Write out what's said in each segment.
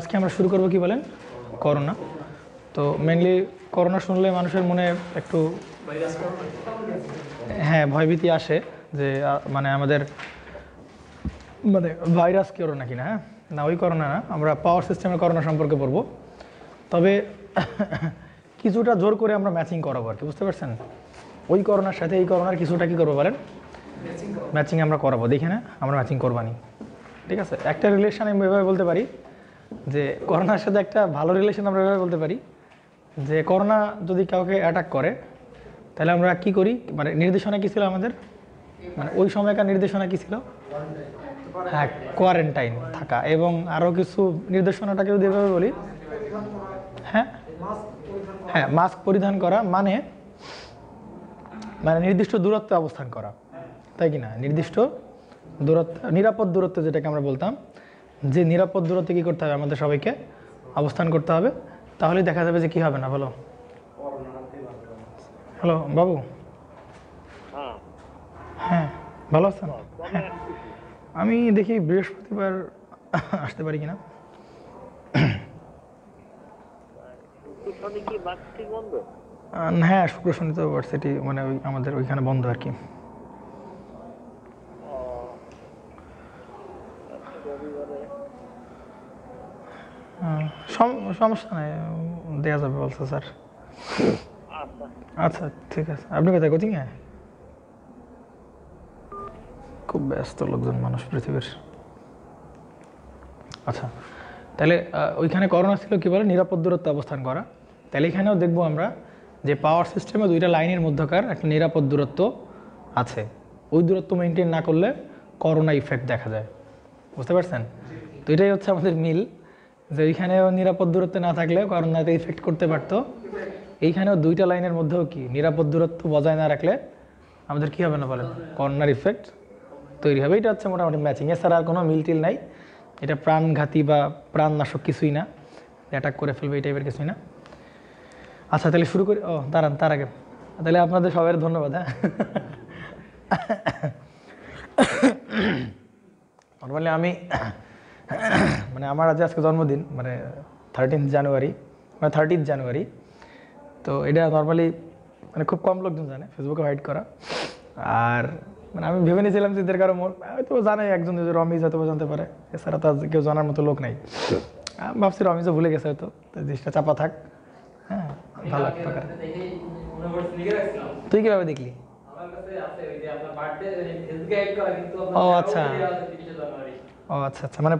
আজকে আমরা শুরু করব কি বলেন করোনা। তো মেইনলি করোনা শুনলে মানুষের মনে একটু ভয়ভীতি আসে যে মানে আমাদের মানে ভাইরাস করোনা কিনা। না ওই করোনা না, আমরা পাওয়ার সিস্টেমের করোনা সম্পর্কে পড়ব। তবে কিছুটা জোর করে আমরা ম্যাচিং করাবো আর কি, বুঝতে পারছেন? ওই করোনার সাথে এই করোনার কিছুটা কী করবো বলেন, ম্যাচিং আমরা করাবো। দেখে না আমরা ম্যাচিং করবানি, ঠিক আছে? একটা রিলেশন আমি এভাবে বলতে পারি যে করোনার সাথে একটা ভালো রিলেশন আমরা এভাবে বলতে পারি যে করোনা যদি কাউকে অ্যাটাক করে তাহলে আমরা কি করি, মানে নির্দেশনা কী ছিল আমাদের, মানে ওই সময়কার নির্দেশনা কী ছিল? হ্যাঁ, কোয়ারেন্টাইন থাকা। এবং আরও কিছু নির্দেশনাটাকে যদি এভাবে বলি, হ্যাঁ হ্যাঁ মাস্ক পরিধান করা, মানে মানে নির্দিষ্ট দূরত্বে অবস্থান করা, তাই কি না? নির্দিষ্ট দূরত্ব, নিরাপদ দূরত্ব যেটাকে আমরা বলতাম, যে নিরাপদ দূরত্বে কী করতে হবে, আমাদের সবাইকে অবস্থান করতে হবে। তাহলেই দেখা যাবে যে কী হবে না। বলো। হ্যালো বাবু। হ্যাঁ ভালো আছেন? হ্যাঁ, আমি দেখি বৃহস্পতিবার আসতে পারি কিনা। হ্যাঁ, শুক্র শনি তো ভার্সিটি মানে ওই আমাদের ওইখানে বন্ধ আর কি। সমস্যা নাই, দেওয়া যাবে বলছে স্যার। আচ্ছা ঠিক আছে। আপনি কোথায়, কোচিংয়ে? খুব ব্যস্ত লোকজন মানুষ পৃথিবীর। আচ্ছা, তাহলে ওইখানে করোনা ছিল কী বলে, নিরাপদ দূরত্বে অবস্থান করা। তাহলে এখানেও দেখবো আমরা যে পাওয়ার সিস্টেমে দুইটা লাইনের মধ্যকার একটা নিরাপদ দূরত্ব আছে। ওই দূরত্ব মেনটেন না করলে করোনা ইফেক্ট দেখা যায়, বুঝতে পারছেন? তো এটাই হচ্ছে আমাদের মিল, যে ওইখানেও নিরাপদ দূরত্বে না থাকলে করোনাতে ইফেক্ট করতে পারতো। এইখানেও দুইটা লাইনের মধ্যেও কি নিরাপদ দূরত্ব বজায় না রাখলে আমাদের কী হবে না বলেন, করোনার ইফেক্ট তৈরি হবে। এটা হচ্ছে মোটামুটি ম্যাচিং, এছাড়া আর কোনো মিল টিল নাই। এটা প্রাণঘাতী বা প্রাণনাশক কিছুই না, অ্যাটাক করে ফেলবে এই টাইপের কিছুই না। আচ্ছা তাহলে শুরু করি। দাঁড়ান, তার আগে তাহলে আপনাদের সবাই ধন্যবাদ। হ্যাঁ, নর্মালি আমি মানে আমার আজকে জন্মদিন, মানে 13th জানুয়ারি, মানে 30th জানুয়ারি। তো এটা নর্মালি মানে খুব কম লোকজন জানে, ফেসবুকে হাইড করা। আর মানে আমি ভেবে নিয়েছিলাম যে এদের কারো হয়তো জানে, একজন রমিজ হয়তো জানতে পারে, এছাড়া তো কেউ জানার মতো লোক নাই। ভাবছি রমিজও ভুলে গেছে হয়তো, জিনিসটা চাপা থাক। হ্যাঁ ভালো একটা। তুই কিভাবে দেখলি? ও আচ্ছা, ও আচ্ছা আচ্ছা, মানে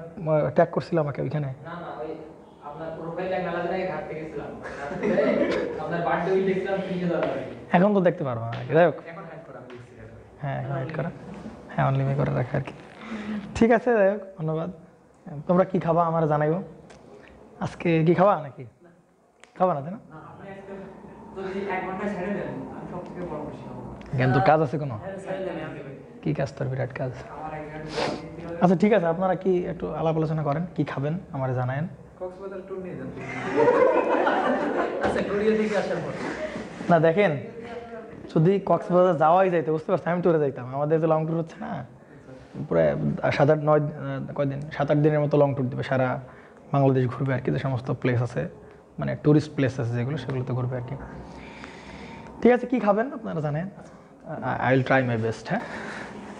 ট্যাগ করছিল আমাকে ওইখানে। এখন তো দেখতে পারবো না, যাই হোক। হ্যাঁ হাইড করা, হ্যাঁ অনলিমি করে রাখা আর কি। ঠিক আছে, যাই হোক, ধন্যবাদ। তোমরা কি খাবা আমার জানাইও। আজকে কি খাবা নাকি খাবা না, তাই না? কিন্তু কাজ আছে কোনো? কি কাজ? তোর বিরাট কাজ। আচ্ছা ঠিক আছে, আপনারা কি একটু আলাপ আলোচনা করেন, কি খাবেন আমার জানায়েন। না দেখেন, যদি কক্সবাজার যাওয়াই যাইতে, বুঝতে পারছি, আমি ট্যুরে যাইতাম। আমাদের তো লং ট্যুর হচ্ছে না, প্রায় 7-8 দিনের মতো লং ট্যুর দেবে, সারা বাংলাদেশ ঘুরবে আর কি। যে সমস্ত প্লেস আছে, মানে ট্যুরিস্ট প্লেস আছে যেগুলো, সেগুলোতে ঘুরবে আর কি। ঠিক আছে, কি খাবেন আপনারা জানেন। I will try my best. হ্যাঁ,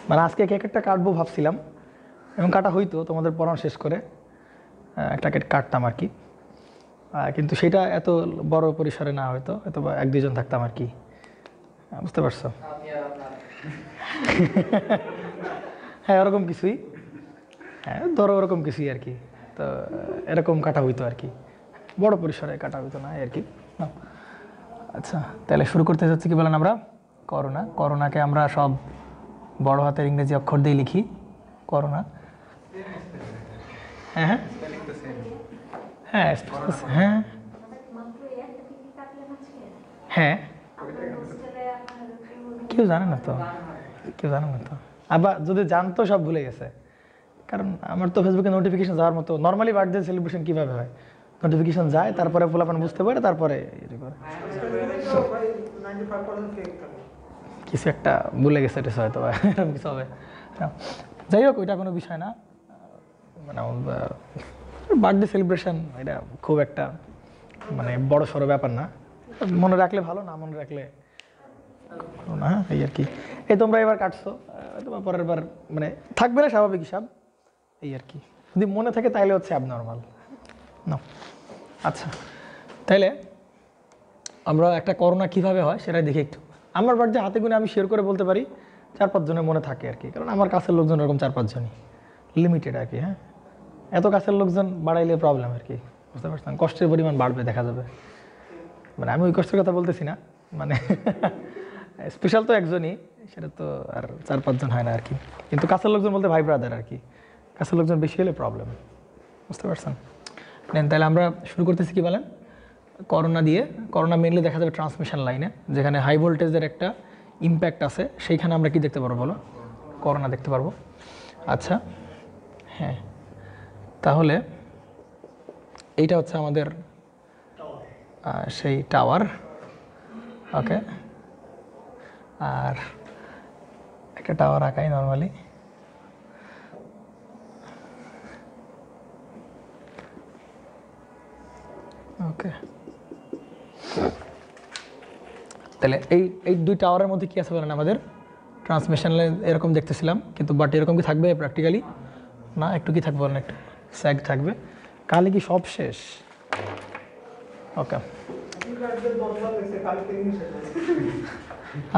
মানে আজকে কেক একটা কাটবো ভাবছিলাম, এবং কাটা হইতো তোমাদের পড়ানো শেষ করে একটা কেক কাটতাম আর কি। কিন্তু সেটা এত বড় পরিসরে না, হয়তো হয়তো 1-2 জন থাকতাম আর কি, বুঝতে পারছো? হ্যাঁ ওরকম কিছুই, হ্যাঁ ধরো ওরকম কিছুই আর কি। তো এরকম কাটা হইতো আর কি, বড় পরিসরে কাটা হইতো না আর কি। আচ্ছা তাহলে শুরু করতে যাচ্ছি কি বলেন আমরা, করোনা। করোনাকে আমরা সব বড় হাতের ইংরেজি অক্ষর দিয়ে লিখি, করোনা। হ্যাঁ হ্যাঁ হ্যাঁ হ্যাঁ হ্যাঁ, কেউ জানে না তো, কেউ জানে না তো। আবার যদি জানতো সব ভুলে গেছে, কারণ আমার তো ফেসবুকে নোটিফিকেশন যাওয়ার মতো। নর্মালি বার্থডে সেলিব্রেশন কীভাবে হয়, নোটিফিকেশন যায়, তারপরে পোলাপান বুঝতে পারে, তারপরে কিছু একটা ভুলে গেছে, এটা হয়তো এরকম কিছু হবে। যাই হোক, ওইটা কোনো বিষয় না। মানে বার্থডে সেলিব্রেশন এটা খুব একটা মানে বড় সড়ো ব্যাপার না, মনে রাখলে ভালো, না মনে রাখলে না, এই আর কি। এই তোমরা এবার কাটছো, তোমার পরের বার মানে থাকবে না স্বাভাবিক হিসাব, এই আর কি। যদি মনে থাকে তাইলে হচ্ছে অ্যাবনর্মাল না। আচ্ছা, তাইলে আমরা একটা করোনা কিভাবে হয় সেটাই দেখি একটু। আমার বাড়িতে হাতে গুনে আমি শেয়ার করে বলতে পারি 4-5 জনের মনে থাকে আর কি, কারণ আমার কাছের লোকজন এরকম 4-5 জনই লিমিটেড আর কি। হ্যাঁ, এত কাছের লোকজন বাড়াইলে প্রবলেম আর কি, বুঝতে পারছেন, কষ্টের পরিমাণ বাড়বে দেখা যাবে। মানে আমি ওই কষ্টের কথা বলতেছি না, মানে স্পেশাল তো একজনই, সেটা তো আর 4-5 জন হয় না আর কি। কিন্তু কাছের লোকজন বলতে ভাই ব্রাদার আর কি, কাছের লোকজন বেশি হলে প্রবলেম, বুঝতে পারছেন। নেন তাহলে আমরা শুরু করতেছি কি বলেন, করোনা দিয়ে। করোনা মেনলি দেখা যাবে ট্রান্সমিশন লাইনে, যেখানে হাই ভোল্টেজের একটা ইম্প্যাক্ট আছে, সেইখানে আমরা কি দেখতে পারবো বলো, করোনা দেখতে পারবো। আচ্ছা হ্যাঁ, তাহলে এইটা হচ্ছে আমাদের সেই টাওয়ার, ওকে। আর একটা টাওয়ার আঁকাই নর্মালি, ওকে। তাহলে এই দুই টাওয়ারের মধ্যে কি আছে বলেন, আমাদের ট্রান্সমিশন লাইন এরকম দেখতেছিলাম, কিন্তু বাট এরকম কি থাকবে প্র্যাকটিক্যালি না, একটু কি থাকবে বলেন, একটু স্যাগ থাকবে। কালে কি সব শেষ? ওকে,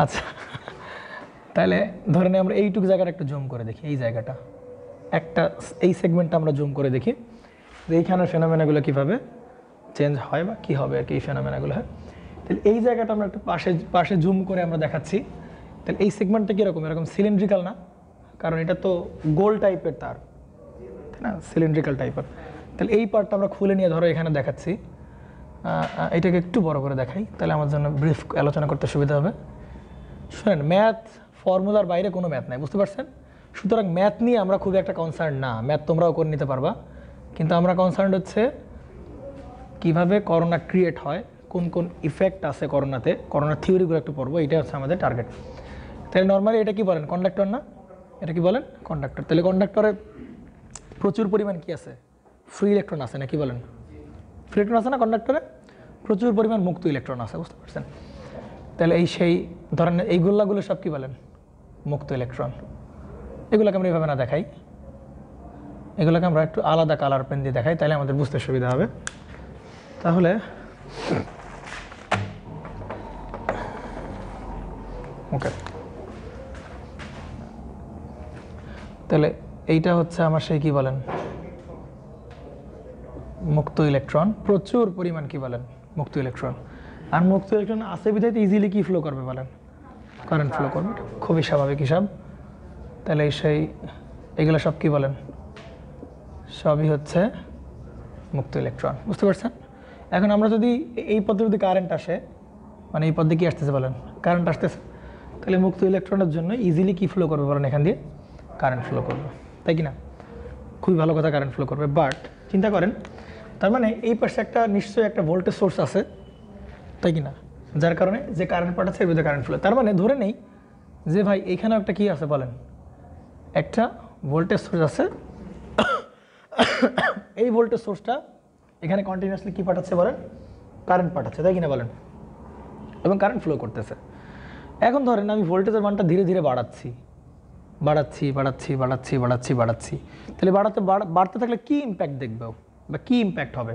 আচ্ছা তাহলে ধরে নিই আমরা এইটুকু জায়গাটা একটু জুম করে দেখি, এই জায়গাটা একটা, এই সেগমেন্টটা আমরা জুম করে দেখি যে এইখানের ফেনোমেনাগুলো কীভাবে চেঞ্জ হয় বা কী হবে আর কি, এই ফেনোমেনাগুলো হয়। তাহলে এই জায়গাটা আমরা একটু পাশে জুম করে আমরা দেখাচ্ছি। তাহলে এই সেগমেন্টটা কীরকম, এরকম সিলিন্ড্রিক্যাল না, কারণ এটা তো গোল টাইপের তার, তাই না, সিলিন্ড্রিক্যাল টাইপের। তাহলে এই পার্টটা আমরা খুলে নিয়ে ধরো এখানে দেখাচ্ছি, এটাকে একটু বড় করে দেখাই, তাহলে আমার জন্য ব্রিফ আলোচনা করতে সুবিধা হবে। শুনেন, ম্যাথ ফর্মুলার বাইরে কোনো ম্যাথ নাই, বুঝতে পারছেন। সুতরাং ম্যাথ নিয়ে আমরা খুব একটা কনসার্ন না, ম্যাথ তোমরাও করে নিতে পারবা, কিন্তু আমরা কনসার্ন হচ্ছে কীভাবে করোনা ক্রিয়েট হয়, কোন কোন ইফেক্ট আছে করোনাতে, করোনার থিওরিগুলো একটু পড়বো, এটা হচ্ছে আমাদের টার্গেট। তাহলে নর্মালি এটা কি বলেন, কন্ডাক্টর না, এটা কি বলেন কন্ডাক্টর। তাহলে কন্ডাক্টরে প্রচুর পরিমাণ কি আছে, ফ্রি ইলেকট্রন আছে না, কি বলেন, ফ্রি ইলেকট্রন আছে না কন্ডাক্টরে, প্রচুর পরিমাণ মুক্ত ইলেকট্রন আছে, বুঝতে পারছেন। তাহলে এই সেই ধরনের এই গোল্লাগুলো সব কি বলেন, মুক্ত ইলেকট্রন। এগুলোকে আমরা এইভাবে না দেখাই, এগুলোকে আমরা একটু আলাদা কালার পেন দিয়ে দেখাই, তাহলে আমাদের বুঝতে সুবিধা হবে। তাহলে ওকে, তাহলে এইটা হচ্ছে আমার সেই কি বলেন, মুক্ত ইলেকট্রন, প্রচুর পরিমাণ কি বলেন, মুক্ত ইলেকট্রন। আর মুক্ত ইলেকট্রন আছে বিধায় ইজিলি কি ফ্লো করবে বলেন, কারেন্ট ফ্লো করবে, খুবই স্বাভাবিক হিসাব। তাহলে সেই এগুলো সব কি বলেন, সবই হচ্ছে মুক্ত ইলেকট্রন, বুঝতে পারছেন। এখন আমরা যদি এই পথে যদি কারেন্ট আসে, মানে এই পথে কি আসতেছে বলেন, কারেন্ট আসতেছে, তাহলে মুক্ত ইলেকট্রনের জন্য ইজিলি কি ফ্লো করবে বলেন, এখান দিয়ে কারেন্ট ফ্লো করবে, তাই কি না, খুবই ভালো কথা, কারেন্ট ফ্লো করবে। বাট চিন্তা করেন, তার মানে এই পাশে একটা নিশ্চয়ই একটা ভোল্টেজ সোর্স আছে, তাই কি না, যার কারণে যে কারেন্ট পাঠাচ্ছে এর ভিতরে কারেন্ট ফ্লো। তার মানে ধরে নেই যে ভাই এখানেও একটা কি আছে বলেন, একটা ভোল্টেজ সোর্স আছে, এই ভোল্টেজ সোর্সটা এখানে কন্টিনিউয়াসলি কি পাঠাচ্ছে বলেন, কারেন্ট পাঠাচ্ছে, তাই কিনা বলেন, এবং কারেন্ট ফ্লো করতেছে। এখন ধরেন আমি ভোল্টেজের মানটা ধীরে ধীরে বাড়াচ্ছি, তাহলে বাড়তে থাকলে কি ইম্প্যাক্ট দেখবে বা কি ইম্প্যাক্ট হবে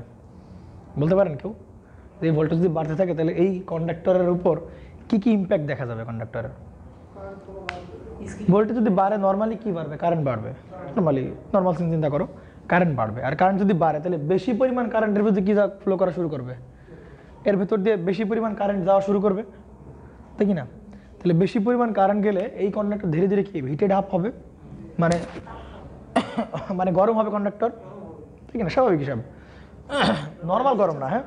বলতে পারেন কেউ? এই ভোল্টেজ যদি বাড়তে থাকে তাহলে এই কন্ডাক্টরের উপর কি কি ইম্প্যাক্ট দেখা যাবে কন্ডাক্টরের? ভোল্টেজ যদি বাড়ে নর্মালি কি বাড়বে, কারেন্ট বাড়বে, নর্মাল চিন্তা করো, কারেন্ট বাড়বে। আর কারেন্ট যদি বাড়ে তাহলে বেশি পরিমাণ কারেন্টের ভিতরে কি ফ্লো করা শুরু করবে, এর ভিতর দিয়ে বেশি পরিমাণ কারেন্ট যাওয়া শুরু করবে, তাই কি না। তাহলে বেশি পরিমাণ কারেন্ট গেলে এই কন্ডাক্টর ধীরে ধীরে কি হিটেড আপ হবে, মানে মানে গরম হবে কন্ডাক্টর, ঠিক না, স্বাভাবিক হিসাব। নর্মাল গরম না, হ্যাঁ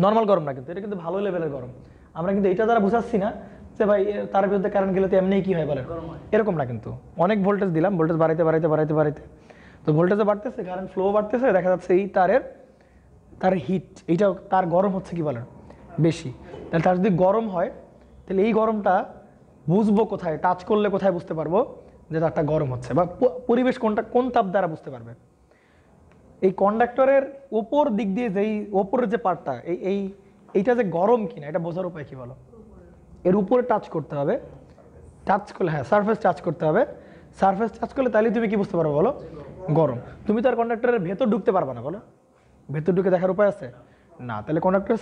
নর্মাল গরম না, কিন্তু এটা কিন্তু ভালো লেভেলের গরম। আমরা কিন্তু এটা দ্বারা বুঝাচ্ছি না যে ভাই তার বিরুদ্ধে কারেন্ট গেলে তো এমনিই কি হয় বলেন, এরকম না। কিন্তু অনেক ভোল্টেজ দিলাম, ভোল্টেজ বাড়াইতে তো ভোল্টেজে বাড়তেছে, কারেন্ট ফ্লো বাড়তেছে, দেখা যাচ্ছে এই তার হিট, এইটা তার গরম হচ্ছে কি বলেন বেশি। তাহলে তার যদি গরম হয় তাহলে এই গরমটা বুঝবো কোথায়, টাচ করলে কোথায় বুঝতে পারবো যে তারটা গরম হচ্ছে, বা পরিবেশ কোন তাপ দ্বারা বুঝতে পারবে, এই কন্ডাক্টরের ওপর দিক দিয়ে যেই ওপরের যে পার্টটা এইটা যে গরম কিনা এটা বোঝার উপায় কি বলো? এর উপরে টাচ করতে হবে, টাচ করলে হ্যাঁ সারফেস টাচ করতে হবে, সারফেস টাচ করলে তাহলে তুমি কি বুঝতে পারবে বলো? গরম। তুমি তো আর কন্ডাক্টরের ভেতর ঢুকতে পারবে না বলো, ভেতর ঢুকে দেখার উপায় আছে না। তাহলে কন্ডাক্টরের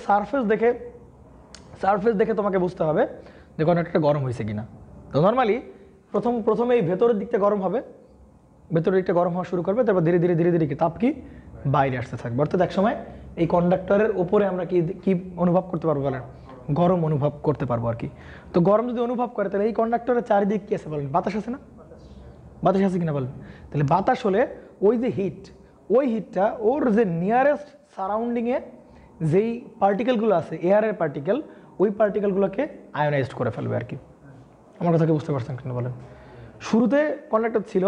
সারফেস দেখে তোমাকে বুঝতে হবে যে কন্ডাক্টরটা গরম হয়েছে কিনা। তো নর্মালি প্রথমে এই ভেতরের দিকটা গরম হবে, ভেতরের দিকটা গরম হওয়া শুরু করবে, তারপর ধীরে ধীরে ধীরে ধীরে তাপ কি বাইরে আসতে থাকবে। অর্থাৎ এক সময় এই কন্ডাক্টরের উপরে আমরা কি অনুভব করতে পারবো বলেন? গরম অনুভব করতে পারবো আর কি। তো গরম যদি অনুভব করে তাহলে এই কন্ডাক্টরের চারিদিক কি আছে বলেন? বাতাস আছে না? বাতাস আছে কিনা বলেন? তাহলে বাতাস হলে ওই যে ওই হিটটা ওর যে নিয়ারেস্ট সারাউন্ডিংয়ে যেই পার্টিকেলগুলো আছে এয়ারের পার্টিকেল, ওই পার্টিকেলগুলোকে আয়োনাইজড করে ফেলবে আর কি। আমার কথাকে বুঝতে পারছেন কিনা বলেন? শুরুতে কন্ডাক্টর ছিল,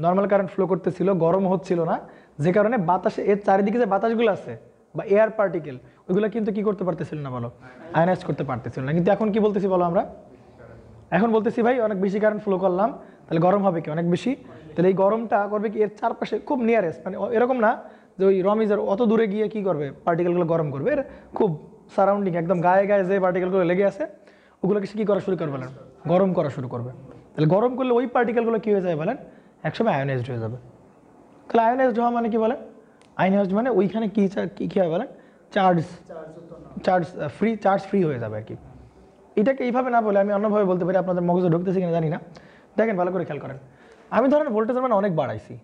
নর্মাল কারেন্ট ফ্লো করতেছিল, গরম হচ্ছিল না, যে কারণে বাতাসে এর চারিদিকে যে বাতাসগুলো আছে বা এয়ার পার্টিকেল ওইগুলো কিন্তু কি করতে পারতেছিল না বলো? আয়োনাইজ করতে পারতেছিল না। কিন্তু এখন কি বলতেছি বলো আমরা? এখন বলতেছি ভাই অনেক বেশি কারেন্ট ফ্লো করলাম, তাহলে গরম হবে কি? অনেক বেশি। তাহলে এই গরমটা করবে কি এর চারপাশে খুব নিয়ারেস্ট, মানে এরকম না যে ওই রমিজার অত দূরে গিয়ে কি করবে পার্টিকেলগুলো গরম করবে, এর খুব সারাউন্ডিং একদম গায়ে গায়ে যে পার্টিকেলগুলো লেগে আছে ওগুলোকে সে কী করা শুরু করবে? বলেন গরম করা শুরু করবে। তাহলে গরম করলে ওই পার্টিকেলগুলো কী হয়ে যায় বলেন? একসময় আয়োনাইজড হয়ে যাবে। তাহলে আয়োনাইজড হওয়া মানে কি বলেন? আয়োনাইজড মানে ওইখানে কী হয় বলেন? চার্জ ফ্রি হয়ে যাবে আর কি। এটাকে এইভাবে না বলে আমি অন্যভাবে বলতে পারি, আপনাদের মগজে ঢুকতেছে কিনা জানি না। দেখেন ভালো করে খেয়াল করেন, আমি ধরেন ভোল্টেজের মান অনেক বাড়াইছি,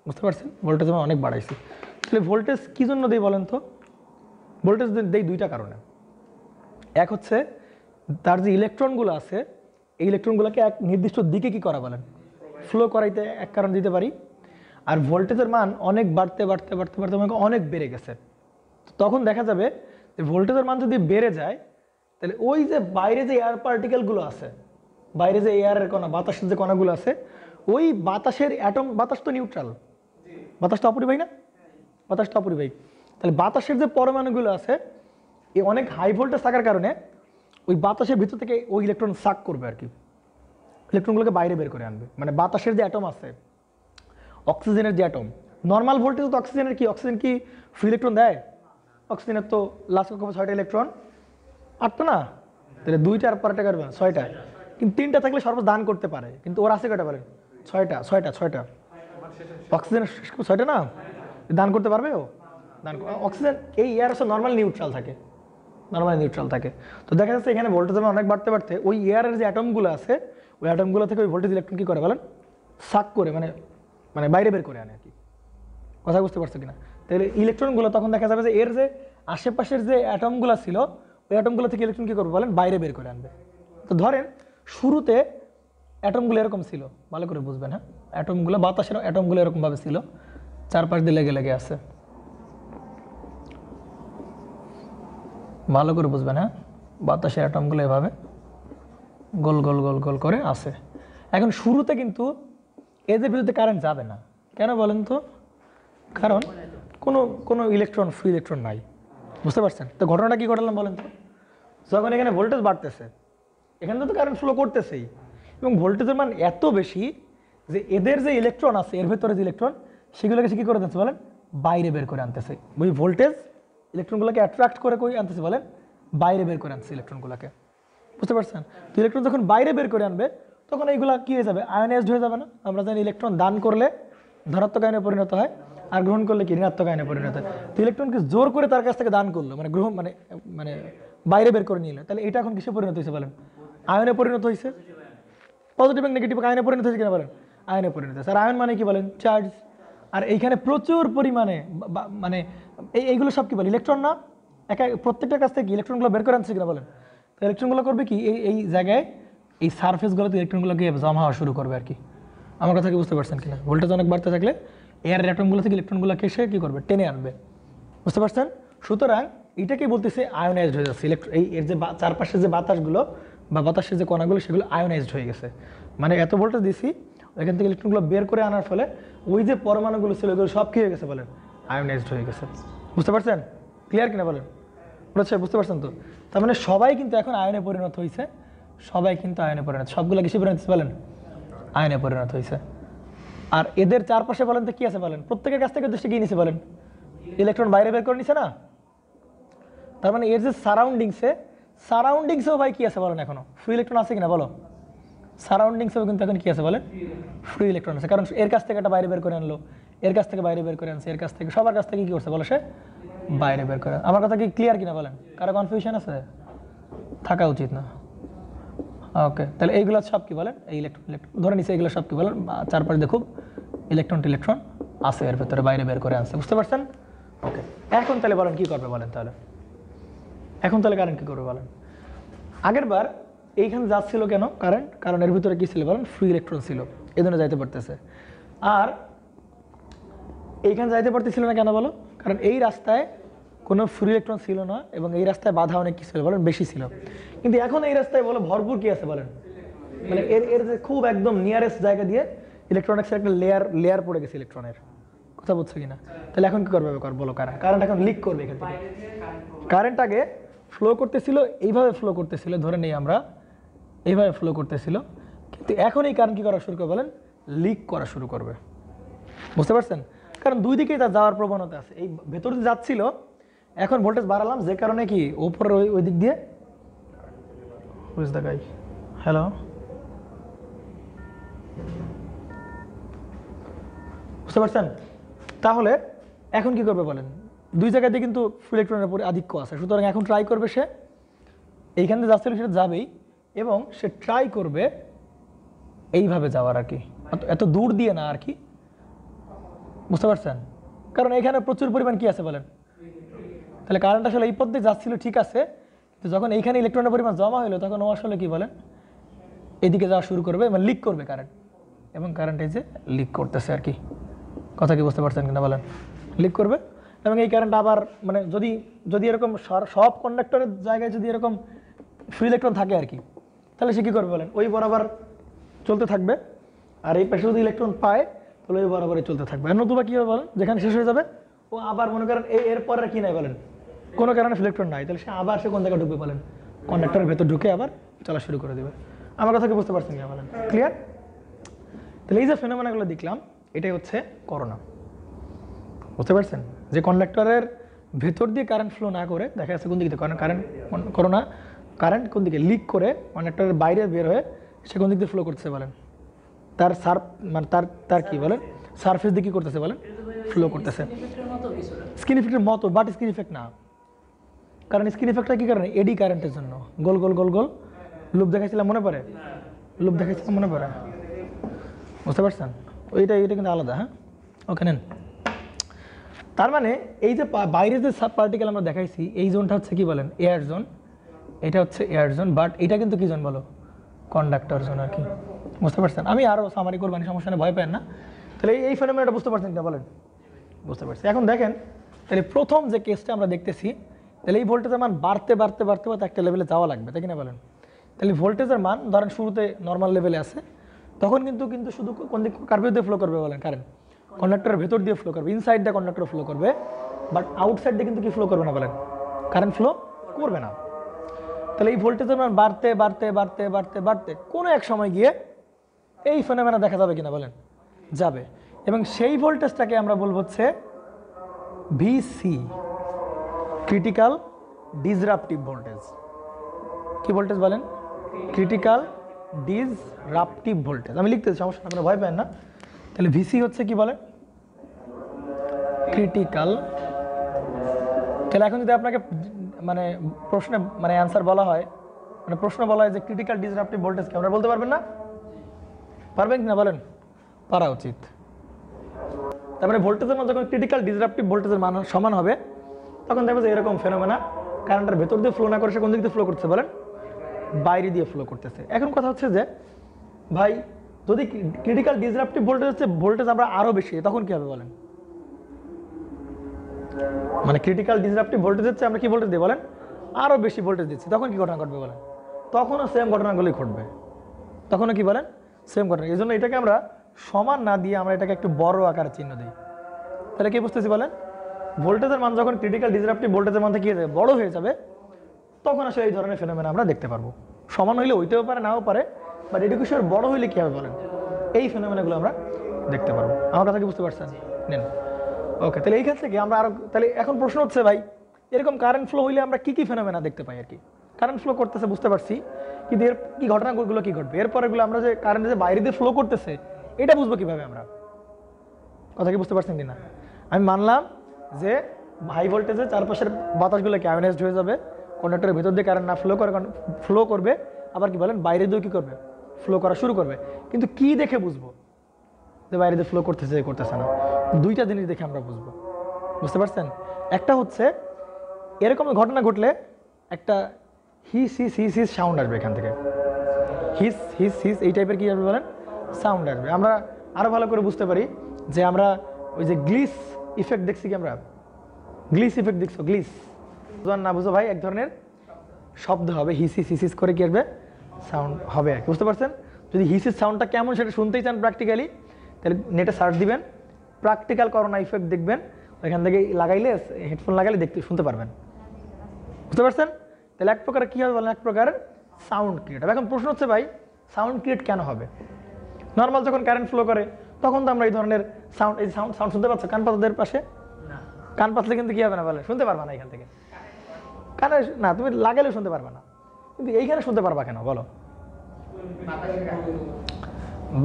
বুঝতে পারছেন? ভোল্টেজের মান অনেক বাড়াইছি। তাহলে ভোল্টেজ কী জন্য দিই বলেন তো? ভোল্টেজ দেই দুইটা কারণে। এক হচ্ছে তার যে ইলেকট্রনগুলো আছে এই ইলেকট্রনগুলোকে এক নির্দিষ্ট দিকে কি করা বলেন? ফ্লো করাইতে এক কারণ দিতে পারি। আর ভোল্টেজের মান অনেক বাড়তে বাড়তে বাড়তে বাড়তে আমাকে অনেক বেড়ে গেছে, তখন দেখা যাবে যে ভোল্টেজের মান যদি বেড়ে যায় তাহলে ওই যে বাইরে যে এয়ার পার্টিকেলগুলো আছে, বাইরে যে এয়ারের কণা বাতাসের যে কণাগুলো আছে, ওই বাতাসের অ্যাটম, বাতাস তো নিউট্রাল, বাতাসটা অপরিবাহী না? বাতাসটা অপরিবাহী। তাহলে বাতাসের যে পরমাণুগুলো আছে এই অনেক হাই ভোল্টেজ থাকার কারণে ওই বাতাসের ভিতর থেকে ওই ইলেকট্রন সাক করবে আর কি, ইলেকট্রনগুলোকে বাইরে বের করে আনবে। মানে বাতাসের যে অ্যাটম আছে, অক্সিজেনের যে অ্যাটম, নর্মাল ভোল্টেজ তো অক্সিজেনের কি, অক্সিজেন কি ফ্রি ইলেকট্রন দেয়? অক্সিজেনের তো লাস্ট কখন 6টা ইলেকট্রন, 8টা না? তাহলে 2টা আর পরেরটা করবে 6টা, কিন্তু 3টা থাকলে সর্বোচ্চ দান করতে পারে, কিন্তু ওর আছে কয়টা বলেন? 6টা। অক্সিজেন 6টা না, দান করতে পারবে ও? দান অক্সিজেন এই এয়ার হচ্ছে নর্মাল নিউট্রাল থাকে, তো দেখা যাচ্ছে এখানে ভোল্টেজ অনেক বাড়তে বাড়তে ওই এয়ারের যে অ্যাটমগুলো আছে ওই অ্যাটমগুলো থেকে ওই ভোল্টেজ ইলেকট্রন কী করে বলেন? সাক করে, মানে বাইরে বের করে আনে আর কি। কথা বুঝতে পারছো কিনা? তাহলে ইলেকট্রনগুলো তখন দেখা যাবে যে এর যে আশেপাশের যে অ্যাটমগুলো ছিল ওই অ্যাটমগুলো থেকে ইলেকট্রন কী করবে বলেন? বাইরে বের করে আনবে। তো ধরেন শুরুতে অ্যাটমগুলো এরকম ছিল, ভালো করে বুঝবেন হ্যাঁ, অ্যাটমগুলো বাতাসের অ্যাটমগুলো এরকমভাবে ছিল, চারপাশ দিয়ে লেগে লেগে আছে, ভালো করে বুঝবেন হ্যাঁ, বাতাসের অ্যাটমগুলো এভাবে গোল গোল গোল গোল করে আছে। এখন শুরুতে কিন্তু এদের বিরুদ্ধে কারেন্ট যাবে না, কেন বলেন তো? কারণ কোনো ইলেকট্রন, ফ্রি ইলেকট্রন নাই, বুঝতে পারছেন? তো ঘটনাটা কি ঘটালাম বলেন তো? যখন এখানে ভোল্টেজ বাড়তেছে এখানে তো কারেন্ট ফ্লো করতেছেই, এবং ভোল্টেজের মান এত বেশি যে এদের যে ইলেকট্রন আছে এর ভেতরে যে ইলেকট্রন সেগুলোকে সে কী করে দিচ্ছে বলেন? বাইরে বের করে আনতেছে। ওই ভোল্টেজ ইলেকট্রনগুলোকে অ্যাট্রাক্ট করে কই আনতেছে বলেন? বাইরে বের করে আনছে ইলেকট্রনগুলোকে, বুঝতে পারছেন? তো ইলেকট্রন যখন বাইরে বের করে আনবে তখন এইগুলা কী হয়ে যাবে? আয়োনাইজড হয়ে যাবে না? আমরা জানি ইলেকট্রন দান করলে ধনাত্মক আয়নে পরিণত হয়, আর গ্রহণ করলে কি ঋণাত্মক আয়নে পরিণত হয়। তো ইলেকট্রনকে জোর করে তার কাছ থেকে দান করলো, মানে গ্রহণ মানে বাইরে বের করে নিলে, তাহলে এটা এখন কিসে পরিণত হয়েছে বলেন? আয়নে পরিণত হয়েছে। পজিটিভ এবং নেগেটিভ আয়নে পরিণত হয়েছে কিনা বলেন? আয়নে পরিণত হয়েছে। আর আয়ন মানে কি বলেন? চার্জ। আর এইখানে প্রচুর পরিমাণে মানে এইগুলো সব কি বলে? ইলেকট্রন না? প্রত্যেকটার কাছ থেকে ইলেকট্রনগুলো বের করে আনছে কিনা বলেন? তো ইলেকট্রনগুলো করবে কি এই জায়গায় এই সারফেসগুলোতে ইলেকট্রনগুলোকে জমা হওয়া শুরু করবে আর কি। আমার কথা কি বুঝতে পারছেন কিনা? ভোল্টেজ অনেক বাড়তে থাকলে এয়ার অ্যাটমগুলো থেকে ইলেকট্রনগুলোকে এসে কী করবে? টেনে আনবে, বুঝতে পারছেন? সুতরাং এটাকেই বলতেছে আয়োনাইজড হয়ে যাচ্ছে। এর যে চারপাশে যে বাতাসগুলো বা বাতাসের যে কণাগুলো সেগুলো আয়োনাইজড হয়ে গেছে, মানে এত ভোল্টেজ দিছি এখান থেকে ইলেকট্রনগুলো বের করে আনার ফলে ওই যে পরমাণুগুলো ছিল ওইগুলো সব কী হয়ে গেছে বলেন? আয়োনাইজড হয়ে গেছে, বুঝতে পারছেন? ক্লিয়ার কিনা বলেন? বুঝতে পারছেন তো? তার মানে সবাই কিন্তু এখন আয়নে পরিণত হয়েছে, সবাই কিন্তু আয়নে পরিণত, সবগুলো কিসে পরিণত বলেন? আয়নে পরিণত হয়েছে। আর এদের চারপাশে বলেন তো কি আছে বলেন, প্রত্যেকের কাছ থেকে উদ্দেশ্যে কি নিছে বলেন, ইলেকট্রন বাইরে বের করে নিছে না। তার মানে এর যে সারাউন্ডিংসেও ভাই কি আছে বলেন, এখনো ফ্রি ইলেকট্রন আছে কিনা বলো, সারাউন্ডিংসেও কিন্তু এখন কি আছে বলেন, ফ্রি ইলেকট্রন আছে। কারণ এর কাছ থেকে একটা বাইরে বের করে আনলো, এর কাছ থেকে বাইরে বের করে আনছে, এর কাছ থেকে, সবার কাছ থেকে কি করছে বলো, সে বাইরে বের করে। আমার কথা কি ক্লিয়ার কিনা বলেন, কারো কনফিউশন আছে, থাকা উচিত না। ওকে, তাহলে এইগুলো সব কি বলেন, এই ইলেকট্রন ধরে নিচ্ছে, এইগুলো সব কি বলেন, চারপাশে দেখুন ইলেকট্রন আছে এর ভেতরে, বাইরে বের করে আনছে, বুঝতে পারছেন। ওকে, এখন তাহলে বলেন কি করবে বলেন, তাহলে এখন তাহলে কারেন্ট কি করবে বলেন। আগের বার এইখানে যাচ্ছিল কেন কারেন্ট, কারণ এর ভিতরে কি ছিল বলেন, ফ্রি ইলেকট্রন ছিল, এই জন্য যাইতে পারতেছে। আর এইখানে যাইতে পারতেছিল না কেন বলো, কারণ এই রাস্তায় কোনো ফ্রি ইলেকট্রন ছিল না এবং এই রাস্তায় বাধা অনেক কি ছিল বলেন, বেশি ছিল। কিন্তু এখন এই রাস্তায় বলো ভরপুর কি আছে বলেন, মানে এর যে খুব একদম নিয়ারেস্ট জায়গা দিয়ে ইলেকট্রনিক্সের একটা লেয়ার পড়ে গেছে ইলেকট্রনের, কথা বলছো কিনা। তাহলে এখন কি করবে বলো, কারেন্ট এখন লিক করবে এখান থেকে। কারেন্ট আগে ফ্লো করতেছিল, এইভাবে ফ্লো করতেছিল, ধরে নেই আমরা এইভাবে ফ্লো করতেছিল, কিন্তু এখন এই কারেন্ট কি করা শুরু করবে বলেন, লিক করা শুরু করবে, বুঝতে পারছেন। কারণ দুই দিকেই তার যাওয়ার প্রবণতা আছে, এই ভেতর দিয়ে যাচ্ছিল, এখন ভোল্টেজ বাড়ালাম, যে কারণে কি উপরের ওই দিক দিয়ে, বুঝ দ্য গাই, হ্যালো, বুঝতে পারছেন। তাহলে এখন কি করবে বলেন, দুই জায়গাতে কিন্তু ফ্রি ইলেকট্রনের উপরে আধিক্য আছে, সুতরাং এখন ট্রাই করবে সে এইখান থেকে যাচ্ছিল সেটা যাবেই, এবং সে ট্রাই করবে এইভাবে যাওয়ার আর কি, এত দূর দিয়ে না আর কি, বুঝতে পারছেন। কারণ এখানে প্রচুর পরিমাণ কি আছে বলেন, তাহলে কারেন্ট আসলে এই পথ দিয়ে যাচ্ছিল ঠিক আছে, কিন্তু যখন এইখানে ইলেকট্রনের পরিমাণ জমা হলো তখন ও আসলে কি বলেন, এদিকে যাওয়া শুরু করবে এবং লিক করবে কারেন্ট, এবং কারেন্ট এই যে লিক করতেছে আর কি, কথা কি বুঝতে পারছেন কিনা বলেন, লিক করবে। এবং এই কারেন্ট আবার মানে যদি এরকম সব কন্ডাক্টরের জায়গায় যদি এরকম ফ্রি ইলেকট্রন থাকে আর কি, তাহলে সে কী করবে বলেন, ওই বরাবর চলতে থাকবে, আর এই পাশে যদি ইলেকট্রন পায় তাহলে ওই বরাবরই চলতে থাকবে। আর নতুবা কী হবে বলেন, যেখানে শেষ হয়ে যাবে ও আবার মনে করেন এরপর আর কি নাই বলেন, কোনো কারণে ইলেকট্রন নাই, তাহলে সে আবার সে কোন জায়গায় ঢুকবে বলেন, কন্ডাক্টরের ভেতর ঢুকে আবার চলা শুরু করে দেবে। আমার কথা কি বুঝতে পারছেন কিনা বলেন, ক্লিয়ার। তাহলে এই যে ফেনোমেনাগুলো দেখলাম, এটাই হচ্ছে করোনা, বুঝতে পারছেন। যে কন্ডাক্টরের ভেতর দিয়ে কারেন্ট ফ্লো না করে দেখা যাচ্ছে কোন দিকে করোনা কারেন্ট কোন দিকে লিক করে কন্ডাক্টরের বাইরে বের হয়ে সে কোন দিক দিয়ে ফ্লো করতেছে বলেন, তার মানে তার কি বলেন, সারফেস দিয়ে কি করতেছে বলেন, ফ্লো করতেছে। স্কিন ইফেক্টের মতো, বাট স্কিন ইফেক্ট না, কারণ স্কিন ইফেক্টটা কি কারণে, এডি কারেন্টের জন্য গোল গোল গোল গোল লুপ দেখাইছিলাম মনে পড়ে, লুপ দেখাইছিলাম মনে পড়ে, বুঝতে পারছেন। এটা কিন্তু আলাদা, হ্যাঁ, ওকে নেন। তার মানে এই যে বাইরে যে সাব পার্টিকেল আমরা দেখাইছি, এই জোনটা হচ্ছে কি বলেন, এয়ার জোন, এটা হচ্ছে এয়ার জোন, বাট এটা কিন্তু কি জোন বলো, কন্ডাক্টর জোন আর কি, বুঝতে পারছেন। আমি আরও সামারি করবানি, সমস্যা নেই, ভয় পান না। তাহলে এই ফেনোমেনাটা বুঝতে পারছেন কিনা বলেন, বুঝতে পারছি। এখন দেখেন তাহলে প্রথম যে কেসটা আমরা দেখতেছি, তাহলে এই ভোল্টেজের মান বাড়তে বাড়তে বাড়তে বাড়তে একটা লেভেলে যাওয়া লাগবে, তাই কিনা বলেন। তাহলে ভোল্টেজের মান ধরেন শুরুতে নর্মাল লেভেলে আছে, তখন কিন্তু শুধু কোন দিক কার দিয়ে ফ্লো করবে বলেন, কারেন্ট কন্ডাক্টরের ভেতর দিয়ে ফ্লো করবে, ইনসাইড দ্য কন্ডাক্টর ফ্লো করবে, বাট আউটসাইড দিয়ে কিন্তু কি ফ্লো করবে না বলেন, কারেন্ট ফ্লো করবে না। তাহলে এই ভোল্টেজের মান বাড়তে বাড়তে বাড়তে বাড়তে বাড়তে কোনো এক সময় গিয়ে এই ফেনোমেনা দেখা যাবে কিনা বলেন, যাবে। এবং সেই ভোল্টেজটাকে আমরা বলবো হচ্ছে ভিসি, ক্রিটিক্যাল ডিসরাপটিভ ভোল্টেজ। কি ভোল্টেজ বলেন, ক্রিটিক্যাল ডিসরাপটিভ ভোল্টেজ। আমি লিখতেছি, সমস্যা আপনারা ভয় পান না। তাহলে ভিসি হচ্ছে কি বলে, ক্রিটিক্যাল। তাহলে এখন যদি আপনাকে মানে প্রশ্নে মানে অ্যান্সার বলা হয়, মানে প্রশ্ন বলা হয় যে ক্রিটিক্যাল ডিসরাপটিভ ভোল্টেজ কি, আপনারা বলতে পারবেন না, পারবেন কিনা বলেন, পারা উচিত। তার মানে ভোল্টেজের মান যখন ক্রিটিক্যাল ডিসরাপটিভ ভোল্টেজের মান সমান হবে, তখন দেখবে যে এরকম ফেনোমেনা কারেন্টের ভেতর দিয়ে ফ্লো না করে সে কোন দিক দিয়ে ফ্লো করতেছে বলেন, বাইরে দিয়ে ফ্লো করতেছে। এখন কথা হচ্ছে যে ভাই যদি ক্রিটিক্যাল ডিসরাপটিভ ভোল্টেজ হচ্ছে ভোল্টেজ আমরা আরও বেশি, তখন কি হবে বলেন, মানে ক্রিটিক্যাল ডিসরাপটিভ ভোল্টেজ হচ্ছে আমরা কি ভোল্টেজ দিই বলেন, আরও বেশি ভোল্টেজ দিচ্ছি, তখন কি ঘটনা ঘটবে বলেন, তখনও সেম ঘটনাগুলি ঘটবে, তখনও কি বলেন, সেম ঘটনা। এই জন্য এটাকে আমরা সমান না দিয়ে আমরা এটাকে একটু বড় আকারে চিহ্ন দিই। তাহলে কি বুঝতেছি বলেন, ভোল্টেজের মান যখন ক্রিটিক্যাল ডিসরাপটিভ ভোল্টেজের মান থেকে কি যাবে, বড় হয়ে যাবে, তখন আসলে এই ধরনের ফেনোমেনা আমরা দেখতে পারবো। সমান হইলে হইতেও পারে, নাও পারে, বাট এডুকেশন বড় হইলে কী হবে বলেন, এই ফেনোমেনাগুলো আমরা দেখতে পারবো। আমার কথা কি বুঝতে পারছেন? নেন ওকে, তাহলে এইখান থেকে আমরা আরো, তাহলে এখন প্রশ্ন হচ্ছে ভাই এরকম কারেন্ট ফ্লো হইলে আমরা কি কি ফেনোমেনা দেখতে পাই আর কি? কারেন্ট ফ্লো করতেছে বুঝতে পারছি, কিন্তু এর কি ঘটনাগুলো কি ঘটবে এরপর, এগুলো আমরা যে কারেন্ট যে বাইরে দিয়ে ফ্লো করতেছে এটা বুঝবো কিভাবে আমরা? কথা কি বুঝতে পারছেন কিনা? আমি মানলাম যে হাই ভোল্টেজে চারপাশের বাতাসগুলো কি আয়োনাইজড হয়ে যাবে, কন্ডাক্টরের ভেতর দিয়ে কারেন্ট না ফ্লো করবে, আবার কি বলেন বাইরে দিয়েও কি করবে, ফ্লো করা শুরু করবে। কিন্তু কি দেখে বুঝবো যে বাইরে দিয়ে ফ্লো করতেছে করতেছে না? দুইটা জিনিস দেখে আমরা বুঝবো, বুঝতে পারছেন? একটা হচ্ছে এরকম ঘটনা ঘটলে একটা হিস হিস হিস হিস সাউন্ড আসবে এখান থেকে, হিস হিস হিস এই টাইপের কি আসবে বলেন, সাউন্ড আসবে। আমরা আরো ভালো করে বুঝতে পারি যে আমরা ওই যে গ্লিস ইফেক্ট দেখছি কি, আমরা গ্লিস ইফেক্ট দেখছো, গ্লিস না বুঝো ভাই, এক ধরনের শব্দ হবে, হিসিস হিসিস করে কি আসবে, সাউন্ড হবে আর কি, বুঝতে পারছেন? যদি হিসিস সাউন্ডটা কেমন সেটা শুনতেই চান প্র্যাকটিক্যালি, তাহলে নেটে সার্চ দিবেন, প্র্যাকটিক্যাল করোনা ইফেক্ট দেখবেন, ওইখান থেকে লাগাইলে হেডফোন লাগাইলে দেখতে শুনতে পারবেন, বুঝতে পারছেন? তাহলে এক প্রকার কী হবে বলেন, এক প্রকার সাউন্ড ক্রিয়েট হবে। এখন প্রশ্ন হচ্ছে ভাই সাউন্ড ক্রিয়েট কেন হবে? নর্মাল যখন কারেন্ট ফ্লো করে তখন তো আমরা এই ধরনের সাউন্ড, এই সাউন্ড সাউন্ড শুনতে পাচ্ছ কান পাতাদের পাশে? কান পাতলে কিন্তু কী হবে না বলে, শুনতে পারবা না এখান থেকে, কানে না তুমি লাগালেও শুনতে পারবা না, কিন্তু এইখানে শুনতে পারবা কেন বলো?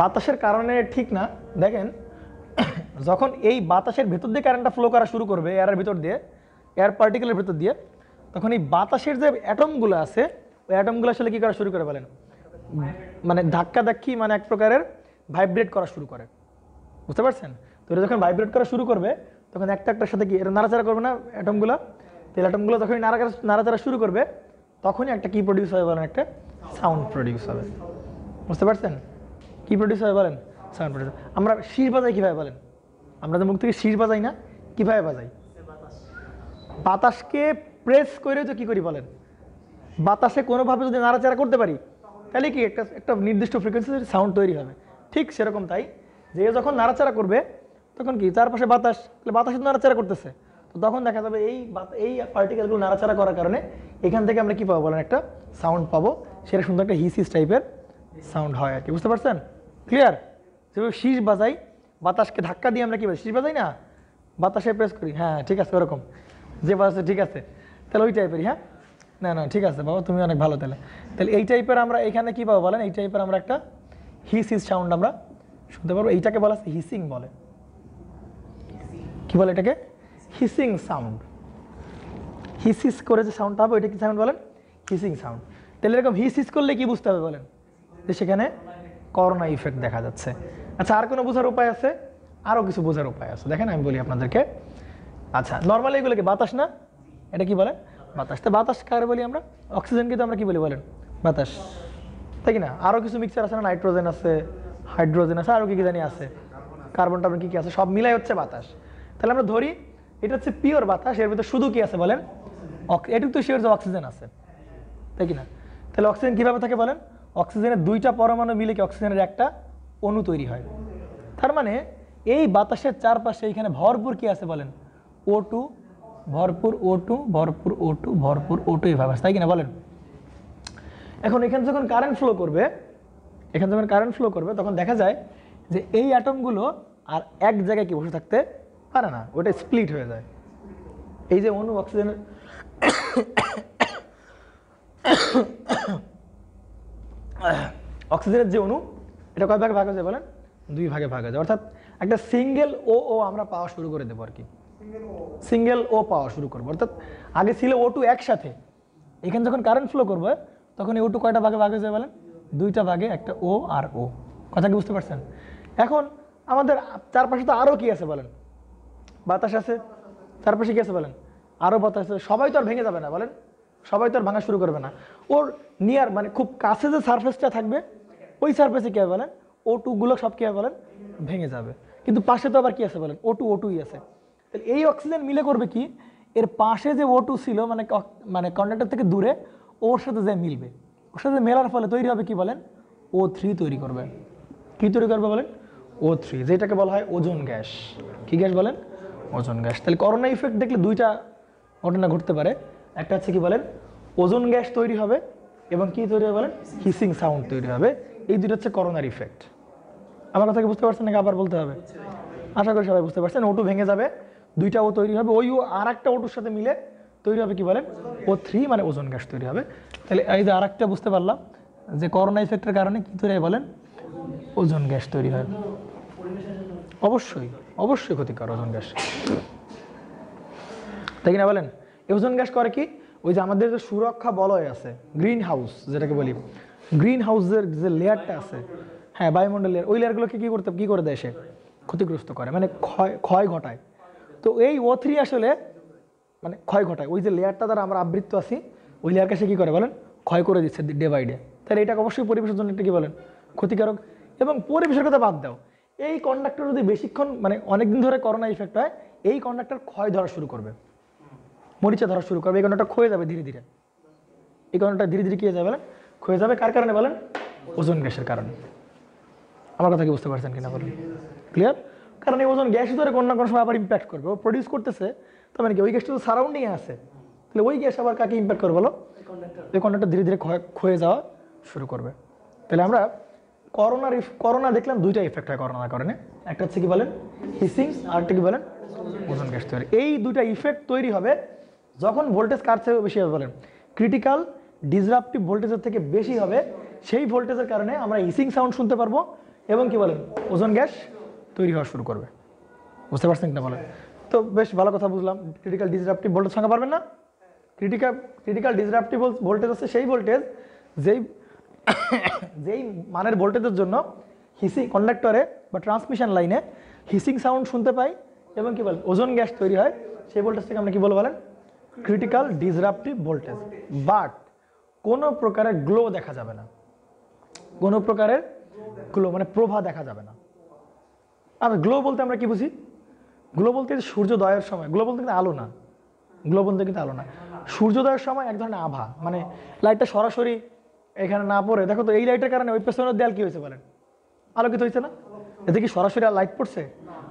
বাতাসের কারণে ঠিক না। দেখেন যখন এই বাতাসের ভেতর দিয়ে কারেন্টটা ফ্লো করা শুরু করবে, এয়ারের ভিতর দিয়ে, এয়ার পার্টিকেলের ভেতর দিয়ে, তখন এই বাতাসের যে অ্যাটমগুলো আছে ওই অ্যাটমগুলো আসলে কী করা শুরু করে বলেন, মানে ধাক্কা ধাক্কি, মানে এক প্রকারের ভাইব্রেট করা শুরু করে, বুঝতে পারছেন? তো এটা যখন ভাইব্রেট করা শুরু করবে তখন একটা একটার সাথে কি এটা নাড়াচাড়া করবে না অ্যাটমগুলো? তেল অ্যাটমগুলো যখনই নাড়াচাড়া শুরু করবে তখনই একটা কি প্রডিউস হবে বলেন, একটা সাউন্ড প্রডিউস হবে, বুঝতে পারছেন? কি প্রডিউস হবে বলেন, সাউন্ড প্রডিউস। আমরা শির বাজাই কীভাবে বলেন? আমরা তো মুখ থেকে শির বাজাই না, কীভাবে বাজাই? বাতাসকে প্রেস করে তো কী করি বলেন, বাতাসে কোনোভাবে যদি নাড়াচাড়া করতে পারি তাহলে কি একটা একটা নির্দিষ্ট ফ্রিকোয়েন্সির সাউন্ড তৈরি হবে। ঠিক সেরকম তাই, যে যখন নাড়াচাড়া করবে তখন কি চারপাশে বাতাস, তাহলে বাতাসে নাড়াচাড়া করতেছে, তো তখন দেখা যাবে এই পার্টিকেলগুলো নাড়াচাড়া করার কারণে এখান থেকে আমরা কী পাবো বলেন, একটা সাউন্ড পাবো, সেটা সুন্দর একটা হিসিস টাইপের সাউন্ড হয় আর কি, বুঝতে পারছেন? ক্লিয়ার? যেভাবে শীষ বাজাই, বাতাসকে ধাক্কা দিয়ে আমরা কী বাজাই, শীষ বাজাই না, বাতাসে প্রেস করি, হ্যাঁ ঠিক আছে ওরকম যে বাতাসে, ঠিক আছে তাহলে ওই টাইপেরই। হ্যাঁ না না ঠিক আছে বাবা, তুমি অনেক ভালো। তাহলে তাহলে এই টাইপের আমরা এখানে কী পাবো বলেন, এই টাইপের আমরা একটা হিস হিস সাউন্ড আমরা শুনতে পারবো। এইটাকে বলা আছে হিসিং বলে, কি বলে এটাকে, হিসিং সাউন্ড। হিস হিস করে যে সাউন্ডটা হবে ওইটা কি সাউন্ড বলেন, হিসিং সাউন্ড। তাহলে এরকম হিস হিস করলে কি বুঝতে হবে বলেন, যে সেখানে করোনা ইফেক্ট দেখা যাচ্ছে। আচ্ছা আর কোনো বোঝার উপায় আছে? আরও কিছু বোঝার উপায় আছে, দেখেন আমি বলি আপনাদেরকে। আচ্ছা নর্মালি এগুলো কি বাতাস না, এটা কি বলেন, বাতাস। তো বাতাস কারে বলি আমরা, অক্সিজেনকে তো আমরা কি বলি বলেন, বাতাস, তাই কি না? আরও কিছু মিক্সার আছে না, নাইট্রোজেন আছে, হাইড্রোজেন আছে, আরও কি কি জানি আছে, কার্বন টার্বন কী কী আছে, সব মিলাই হচ্ছে বাতাস। তাহলে আমরা ধরি এটা হচ্ছে পিওর বাতাস, এর ভিতরে শুধু কি আছে বলেন, এটুকু তো শিওর যে অক্সিজেন আছে, তাই কি না? তাহলে অক্সিজেন কীভাবে থাকে বলেন, অক্সিজেনের দুইটা পরমাণু মিলে কি অক্সিজেনের একটা অণু তৈরি হয়। তার মানে এই বাতাসের চারপাশে এইখানে ভরপুর কি আছে বলেন, O2, ভরপুর O2, ভরপুর O2, ভরপুর O2 এইভাবে আছে, তাই কিনা বলেন? এখন এখানে যখন কারেন্ট ফ্লো করবে, এখানে যখন কারেন্ট ফ্লো করবে তখন দেখা যায় যে এই অ্যাটমগুলো আর এক জায়গায় কি বসে থাকতে পারে না, ওটা স্প্লিট হয়ে যায়। এই যে অণু অক্সিজেনের অক্সিজেনের যে অণু, এটা কয় ভাগে ভাগ হয়ে যায় বলেন, দুই ভাগে ভাগ হয়ে যায়। অর্থাৎ একটা সিঙ্গেল ও আমরা পাওয়া শুরু করে দেবো আর কি, সিঙ্গেল ও পাওয়া শুরু করবো। অর্থাৎ আগে ছিল O2 একসাথে, এখানে যখন কারেন্ট ফ্লো করবে তখন এই O2 কয়টা ভাগে ভাগ হয়ে যায় বলেন, দুইটা ভাগে, একটা ও আর ও। কথা কি বুঝতে পারছেন? এখন আমাদের চারপাশে তো আরও কি আছে বলেন, বাতাস আছে, চারপাশে কি আছে বলেন, আরও বাতাস আছে। সবাই তো আর ভেঙে যাবে না বলেন, সবাই তো আর ভাঙা শুরু করবে না। ওর নিয়ার মানে খুব কাছে যে সারফেসটা থাকবে ওই সারফেসে কী হবে বলেন, O2 গুলো সব কী হবে বলেন, ভেঙে যাবে। কিন্তু পাশে তো আবার কি আছে বলেন, O2ই আছে। তাহলে এই অক্সিজেন মিলে করবে কি, এর পাশে যে O2 ছিল মানে কন্ডাক্টর থেকে দূরে, ওর সাথে যে মিলবে, ওর সাথে মেলার ফলে তৈরি হবে কি বলেন, O3 তৈরি করবে। কি তৈরি করবে বলেন, O3, যেটাকে বলা হয় ওজোন গ্যাস। কি গ্যাস বলেন, ওজোন গ্যাস। তাহলে করোনা ইফেক্ট দেখলে দুইটা ঘটনা ঘটতে পারে, একটা হচ্ছে কি বলেন, ওজোন গ্যাস তৈরি হবে, এবং কি তৈরি হবে বলেন, হিসিং সাউন্ড তৈরি হবে। এই দুটো হচ্ছে করোনার ইফেক্ট। আমার কথা কি বুঝতে পারছেন নাকি আবার বলতে হবে? আশা করি সবাই বুঝতে পারছেন। O2 ভেঙে যাবে, দুইটা ও তৈরি হবে, ওই ও আর একটা O2 সাথে মিলে তৈরি হবে কি বলেন O3, মানে ওজোন গ্যাস তৈরি হবে। তাহলে এই যে আর একটা বুঝতে পারলাম যে করোনা ইফেক্টের কারণে কি তৈরি হয় বলেন, ওজোন গ্যাস তৈরি হয়। অবশ্যই অবশ্যই ক্ষতিকর ওজোন গ্যাস, তাই কিনা বলেন? ওজোন গ্যাস করে কি, ওই যে আমাদের যে সুরক্ষা বলয় আছে, গ্রিন হাউস যেটাকে বলি, গ্রিন হাউসের যে লেয়ারটা আছে, হ্যাঁ বায়ুমণ্ডলের, ওই লেয়ারগুলোকে কি করে দেয় সে, ক্ষতিগ্রস্ত করে, মানে ক্ষয় ঘটায়। তো এই O3 আসলে মানে ক্ষয় ঘটায়, ওই যে লেয়ারটা দ্বারা আমরা আবৃত্ত আছি ওই লেয়ারকে সে কী করে বলেন, ক্ষয় করে দিচ্ছে ডে বাই ডে। তাহলে এটা অবশ্যই পরিবেশের জন্য একটা কী বলেন, ক্ষতিকারক। এবং পরিবেশের কথা বাদ দাও, এই কন্ডাক্টর যদি বেশিক্ষণ মানে অনেকদিন ধরে করোনা ইফেক্ট হয়, এই কন্ডাক্টর ক্ষয় ধরা শুরু করবে, মরিচা ধরা শুরু করবে, এই কন্ডাক্টর ক্ষয়ে যাবে ধীরে ধীরে, এই কন্ডাক্টর ধীরে ধীরে কী হয়ে যাবে বলেন, ক্ষয়ে যাবে। কার কারণে বলেন, ওজোন গ্যাসের কারণে। আমার কথা কি বুঝতে পারছেন কিনা বলেন, ক্লিয়ার? কারণ এই ওজোন গ্যাস ধরে কোনো না কোনো সময় আবার ইম্প্যাক্ট করবে, ও প্রডিউস করতেছে, তার মানে কি ওই গ্যাসটা তো সারাউন্ডিংয়ে আছে, তাহলে ওই গ্যাস আবার কাকে ইম্প্যাক্ট করবে বলো, এই কন্ডাক্টর ধীরে ধীরে ক্ষয়ে যাওয়া শুরু করবে। তাহলে আমরা করোনা দেখলাম দুইটা ইফেক্ট হয় করোনার কারণে, একটা হচ্ছে কি বলেন হিসিং, আর একটা কি বলেন ওজোন গ্যাস তৈরি। এই দুইটা ইফেক্ট তৈরি হবে যখন ভোল্টেজ কার থেকে বেশি হবে বলেন, ক্রিটিক্যাল ডিসরাপটিভ ভোল্টেজের থেকে বেশি হবে, সেই ভোল্টেজের কারণে আমরা হিসিং সাউন্ড শুনতে পারবো এবং কি বলেন ওজোন গ্যাস তৈরি হওয়া শুরু করবে। বুঝতে পারছেন কিনা বলেন? তো বেশ ভালো কথা বুঝলাম। ক্রিটিক্যাল ডিসরাপটিভ ভোল্টেজ সংখ্যা পারবেন না? ক্রিটিক্যাল ডিসরাপটিভ ভোল্টেজ হচ্ছে সেই ভোল্টেজ যেই মানের ভোল্টেজের জন্য কন্ডাক্টরে বা ট্রান্সমিশন লাইনে হিসিং সাউন্ড শুনতে পাই এবং কি বলেন ওজোন গ্যাস তৈরি হয়, সেই ভোল্টেজটাকে আমরা কি বলবো বলেন, ক্রিটিক্যাল ডিসরাপটিভ ভোল্টেজ। বাট কোনো প্রকারের গ্লো দেখা যাবে না, কোনো প্রকারের গ্লো মানে প্রভা দেখা যাবে না। আর গ্লো বলতে আমরা কি বুঝি, গ্লো বলতে সূর্যোদয়ের সময়, গ্লো বলতে কিন্তু আলো না, গ্লো বলতে কিন্তু আলো না, সূর্যোদয়ের সময় এক ধরনের আভা, মানে লাইটটা সরাসরি এখানে না পড়ে, দেখো তো এই লাইটের কারণে ওই পেছনের দেয়াল কি হয়েছে বলেন, আলোকিত হয়েছে না? এতে কি সরাসরি লাইট পড়ছে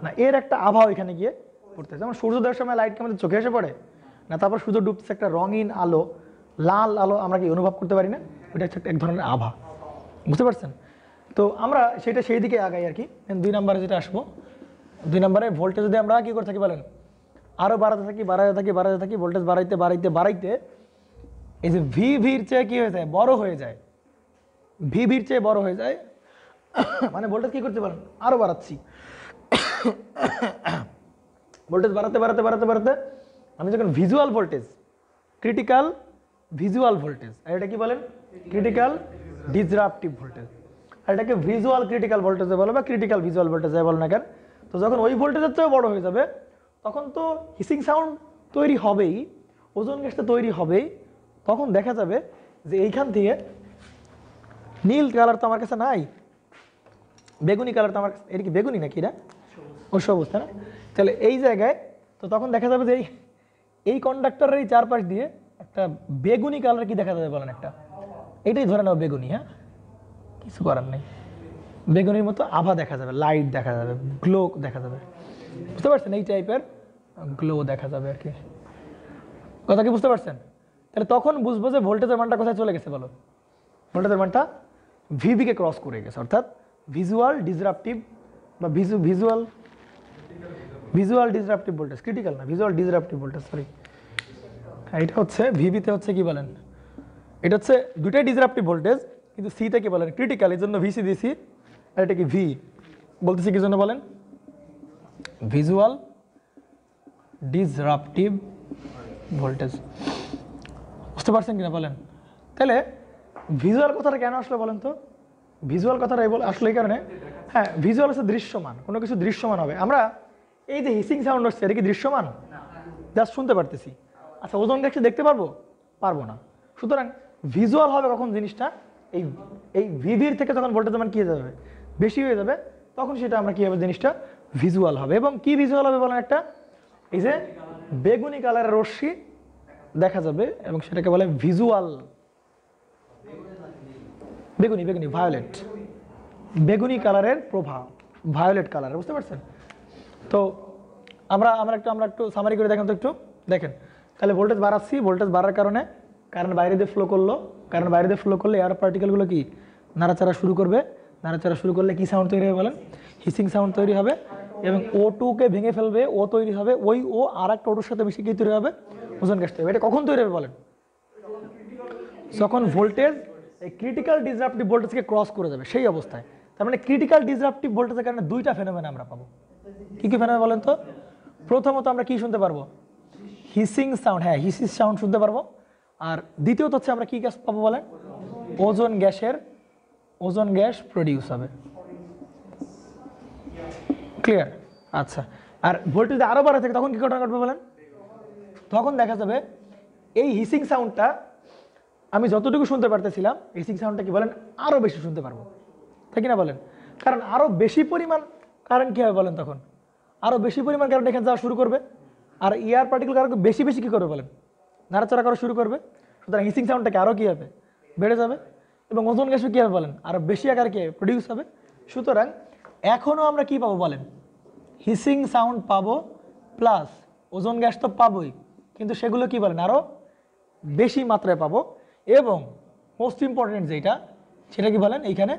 না, এর একটা আভা ওইখানে গিয়ে পড়তেছে। যেমন সূর্যোদয়ের সময় লাইট আমাদের চোখে এসে পড়ে না, তারপর সূর্য ডুবতেছে, একটা রঙিন আলো, লাল আলো আমরা কি অনুভব করতে পারি না, ওইটা হচ্ছে এক ধরনের আভা। বুঝতে পারছেন? তো আমরা সেটা সেই দিকে আগাই আর কি। 2 নম্বরে যেটা আসবো, 2 নম্বরে ভোল্টেজ যদি আমরা কি করে থাকি বলেন, আরও বাড়াতে থাকি, ভোল্টেজ বাড়াইতে এই যে ভির চেয়ে কি হয়ে যায়, বড় হয়ে যায়, ভির চেয়ে বড় হয়ে যায়, মানে ভোল্টেজ কি করতে পারেন, আরও বাড়াচ্ছি, ভোল্টেজ বাড়াতে আমি যখন visual voltage, critical visual voltage, আর এটা কি বলেন ক্রিটিক্যাল ডিসরাপটিভ ভোল্টেজ, আর এটাকে ভিজুয়াল ক্রিটিক্যাল ভোল্টেজে বলে বা ক্রিটিক্যাল ভিজুয়াল ভোল্টেজে বলো না কেন। তো যখন ওই ভোল্টেজের চেয়েও বড় হয়ে যাবে তখন তো হিসিং সাউন্ড তৈরি হবেই, ওজোন গ্যাসটা তৈরি হবেই, তখন দেখা যাবে যে এইখান থেকে নীল কালার তো আমার কাছে নাই, বেগুনি কালার তো আমার কাছে, এটা কি বেগুনি নাকি এটা ওই সবুজ, তাই না? তাহলে এই জায়গায় তো তখন দেখা যাবে যে এই কন্ডাক্টরের এই চারপাশ দিয়ে একটা বেগুনি কালার কি দেখা যাবে বলেন, একটা এটাই ধরে নাও বেগুনি, হ্যাঁ কিছু করার নেই, বেগুনির মতো আভা দেখা যাবে, লাইট দেখা যাবে, গ্লো দেখা যাবে। বুঝতে পারছেন? এই টাইপের গ্লো দেখা যাবে আর কি, কথা কি বুঝতে পারছেন? তাহলে তখন বুঝবো যে ভোল্টেজের মানটা কোথায় চলে গেছে বলো, ভোল্টেজের মানটা ভিবিকে ক্রস করে গেছে, অর্থাৎ ভিজুয়াল ডিসরাপটিভ বা ভিজুয়াল ডিসরাপটিভ ভোল্টেজ, ক্রিটিক্যাল না, ভিজুয়াল ডিসরাপটিভ ভোল্টেজ, সরি এটা হচ্ছে ভিবিতে হচ্ছে কি বলেন, এটা হচ্ছে দুটাই ডিসরাপটিভ ভোল্টেজ, কিন্তু সিতে কি বলেন ক্রিটিক্যাল, এই জন্য ভিসি দিছি, আর এটা কি ভি বলতেছি কি জন্য বলেন, ভিজুয়াল ডিসরাপটিভ ভোল্টেজ। বুঝতে পারছেন কিনা বলেন? তাহলে ভিজুয়াল কথাটা কেন আসলো বলেন তো? ভিজুয়াল কথাটা আসলো এই কারণে, হ্যাঁ ভিজুয়াল হচ্ছে দৃশ্যমান, কোনো কিছু দৃশ্যমান হবে। আমরা এই যে হিসিং সাউন্ড হচ্ছে এটা কি দৃশ্যমান, জাস্ট শুনতে পারতেছি। আচ্ছা ওজোন গ্যাসকে দেখতে পারবো না, সুতরাং ভিজুয়াল হবে কখন জিনিসটা, এই ভিভির থেকে যখন ভোল্টেজ মান কি হয়ে যাবে, বেশি হয়ে যাবে, তখন সেটা আমরা কি হবে জিনিসটা ভিজুয়াল হবে। এবং কি ভিজুয়াল হবে বলেন, একটা এই যে বেগুনি কালারের রশ্মি দেখা যাবে এবং সেটাকে বলে ভিজুয়াল, বেগুনি ভায়োলেট, বেগুনি কালারের প্রভাব, ভায়োলেট কালার। বুঝতে পারছেন? তো আমরা একটু সামারি করে দেখেন তো, একটু দেখেন। তাহলে ভোল্টেজ বাড়াচ্ছি, ভোল্টেজ বাড়ার কারণে কারেন্ট বাইরে দিয়ে ফ্লো করলে এয়ার পার্টিকেলগুলো কি নাড়াচাড়া শুরু করবে, নাড়াচাড়া শুরু করলে কি সাউন্ড তৈরি হবে বলেন? হিসিং সাউন্ড তৈরি হবে এবং O2-কে ভেঙে ফেলবে, ও তৈরি হবে, ওই ও আর একটা ওর সাথে মিশে কি তৈরি হবে? ওজোন গ্যাস তৈরি হবে। এটা কখন তৈরি হবে বলেন? যখন ভোল্টেজ এই ক্রিটিক্যাল ডিসরাপটিভ ভোল্টেজকে ক্রস করে যাবে সেই অবস্থায়। তার মানে ক্রিটিক্যাল ডিসরাপটিভ ভোল্টেজের কারণে দুইটা ফেনোমেনা আমরা পাবো। কি কি ফেনোমেনা বলেন তো? প্রথমত আমরা কি শুনতে পারবো? হিসিং সাউন্ড, হ্যাঁ হিসিং সাউন্ড শুনতে পারবো। আর দ্বিতীয়ত হচ্ছে আমরা কি গ্যাস পাবো বলেন? ওজোন গ্যাস প্রডিউস হবে। ক্লিয়ার? আচ্ছা, আর ভোল্টেজ আরো বাড়া থাকে তখন কি ঘটনা ঘটবে বলেন? তখন দেখা যাবে এই হিসিং সাউন্ডটা আমি যতটুকু শুনতে পারতেছিলাম, হিসিং সাউন্ডটা কি বলেন আরো বেশি শুনতে পারবো, তাই কিনা বলেন? কারণ আরো বেশি পরিমাণ কারেন্ট কি হবে বলেন? তখন আরো বেশি পরিমাণ কারেন্ট এখানে যাওয়া শুরু করবে, আর এয়ার পার্টিকেল কারেন্ট বেশি বেশি কি করবে বলেন? নাড়াচাড়া করা শুরু করবে। সুতরাং হিসিং সাউন্ডটাকে আরো কি হবে? বেড়ে যাবে। এবং ওজোন গ্যাসও কি হবে বলেন? আরো বেশি আকারে কি প্রডিউস হবে। সুতরাং এখনো আমরা কি পাবো বলেন? হিসিং সাউন্ড পাবো, প্লাস ওজোন গ্যাস তো পাবোই, কিন্তু সেগুলো কি বলেন আরো বেশি মাত্রায় পাবো। এবং মোস্ট ইম্পর্টেন্ট যেটা, সেটা কি বলেন? এইখানে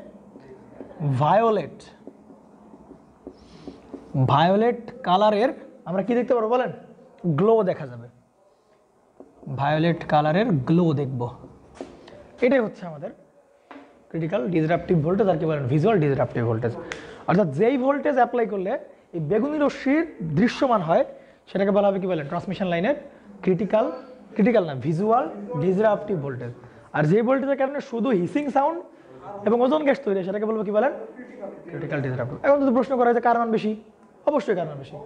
ভায়োলেট কালারের আমরা কি দেখতে পারবো বলেন? গ্লো দেখা যাবে। ভায়োলেট কালারের গ্লো দেখব। এটাই হচ্ছে আমাদের ক্রিটিক্যাল ডিসরাপটিভ ভোল্টেজ, আর কি বলেন? Visual disruptive voltage. অর্থাৎ যেই ভোল্টেজ অ্যাপ্লাই করলে এই বেগুনি রশ্মির দৃশ্যমান হয় সেটাকে বলা হবে কি বলেন? ট্রান্সমিশন লাইনের ক্রিটিক্যাল না, ভিজুয়াল ডিসরাপটিভ ভোল্টেজ। আর যে ভোল্টেজের কারণে শুধু হিসিং সাউন্ড এবং ওজোন গ্যাস তৈরি হয় সেটাকে বলবো কি বলেন? Critical disruptive. এখন যদি প্রশ্ন করা হয় যে কার মান বেশি, অবশ্যই কার মান বেশি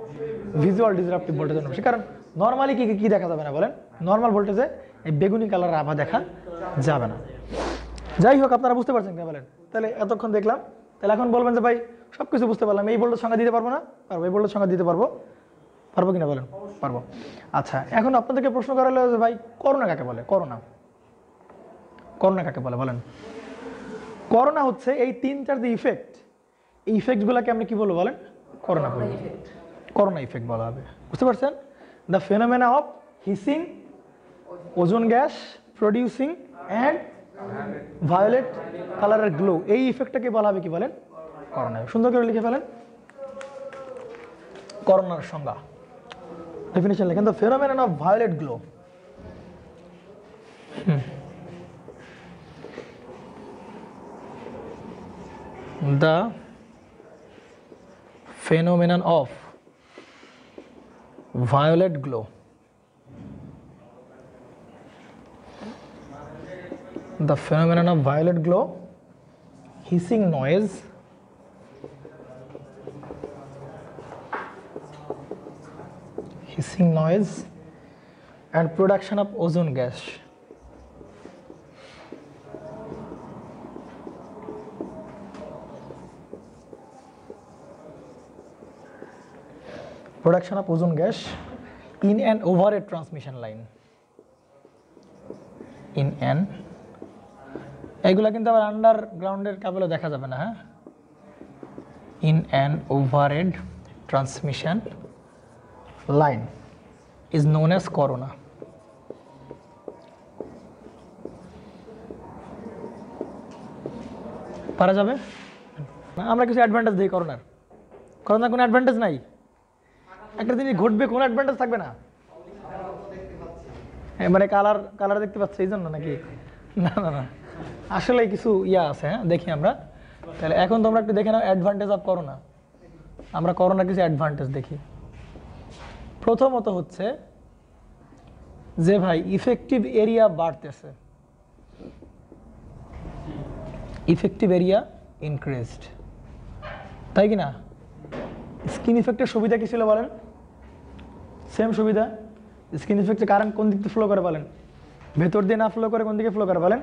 ভিজুয়াল ডিসরাপটিভ ভোল্টেজের বেশি। কারণ নর্মালি কি দেখা যাবে না বলেন? নর্মাল ভোল্টেজে এই বেগুনি কালার আভা দেখা যাবে না। যাই হোক, আপনারা বুঝতে পারছেন কিনা বলেন? তাহলে এতক্ষণ দেখলাম, তাহলে এখন বলবেন যে ভাই সব কিছু বুঝতে পারলাম, এই ভোল্টেজ সংখ্যা দিতে পারবো না? পারবো। এই ভোল্টেজ সংখ্যা দিতে পারবো কিনা বলেন? পারবো। আচ্ছা, এখন আপনাদেরকে প্রশ্ন করা হলো যে ভাই করোনা কাকে বলে? করোনা কাকে বলে বলেন? করোনা হচ্ছে এই 3-4 যে ইফেক্ট, এই ইফেক্টগুলোকে আমরা কি বলবো বলেন? করোনা বলবো। করোনা ইফেক্ট বলা হবে। বুঝতে পারছেন? The phenomena of hissing, ozone gas producing and violet কালারের গ্লো, এই ইফেক্টটাকে বলা হবে কি বলেন? করোনা। সুন্দর করে লিখে ফেলেন করোনার সংজ্ঞা, ডেফিনিশন লেখেন। The phenomenon of violet glow, the phenomenon of violet glow, the phenomenon of violet glow, hissing noise, and production of ozone gas. Production of ozone gas in an overhead transmission line. এগুলা কিন্তু আবার আন্ডারগ্রাউন্ডের কেবলে দেখা যাবে না, হ্যাঁ? In an overhead transmission line is known as corona. পারা যাবে? আমরা কিছু অ্যাডভান্টেজ দিই করোনার কোনো অ্যাডভান্টেজ নাই। একটা জিনিস ঘটবে, কোনো অ্যাডভান্টেজ থাকবে না। মানে কালার দেখতে পাচ্ছে এই জন্য নাকি? না, আসলে কিছু আছে, হ্যাঁ দেখি আমরা। তাহলে এখন তোমরা একটু দেখে নাও অ্যাডভান্টেজ অফ করোনা। আমরা করোনার কিছু অ্যাডভান্টেজ দেখি। প্রথমত হচ্ছে যে ভাই ইফেক্টিভ এরিয়া বাড়তেছে, ইফেক্টিভ এরিয়া ইনক্রিজড, তাই কি না? স্কিন ইফেক্টের সুবিধা কি ছিল বলেন? সেম সুবিধা। স্কিন ইফেক্টে কারেন্ট কোন দিক দিয়ে ফ্লো করে বলেন? ভেতর দিয়ে না ফ্লো করে কোন দিকে ফ্লো করে বলেন?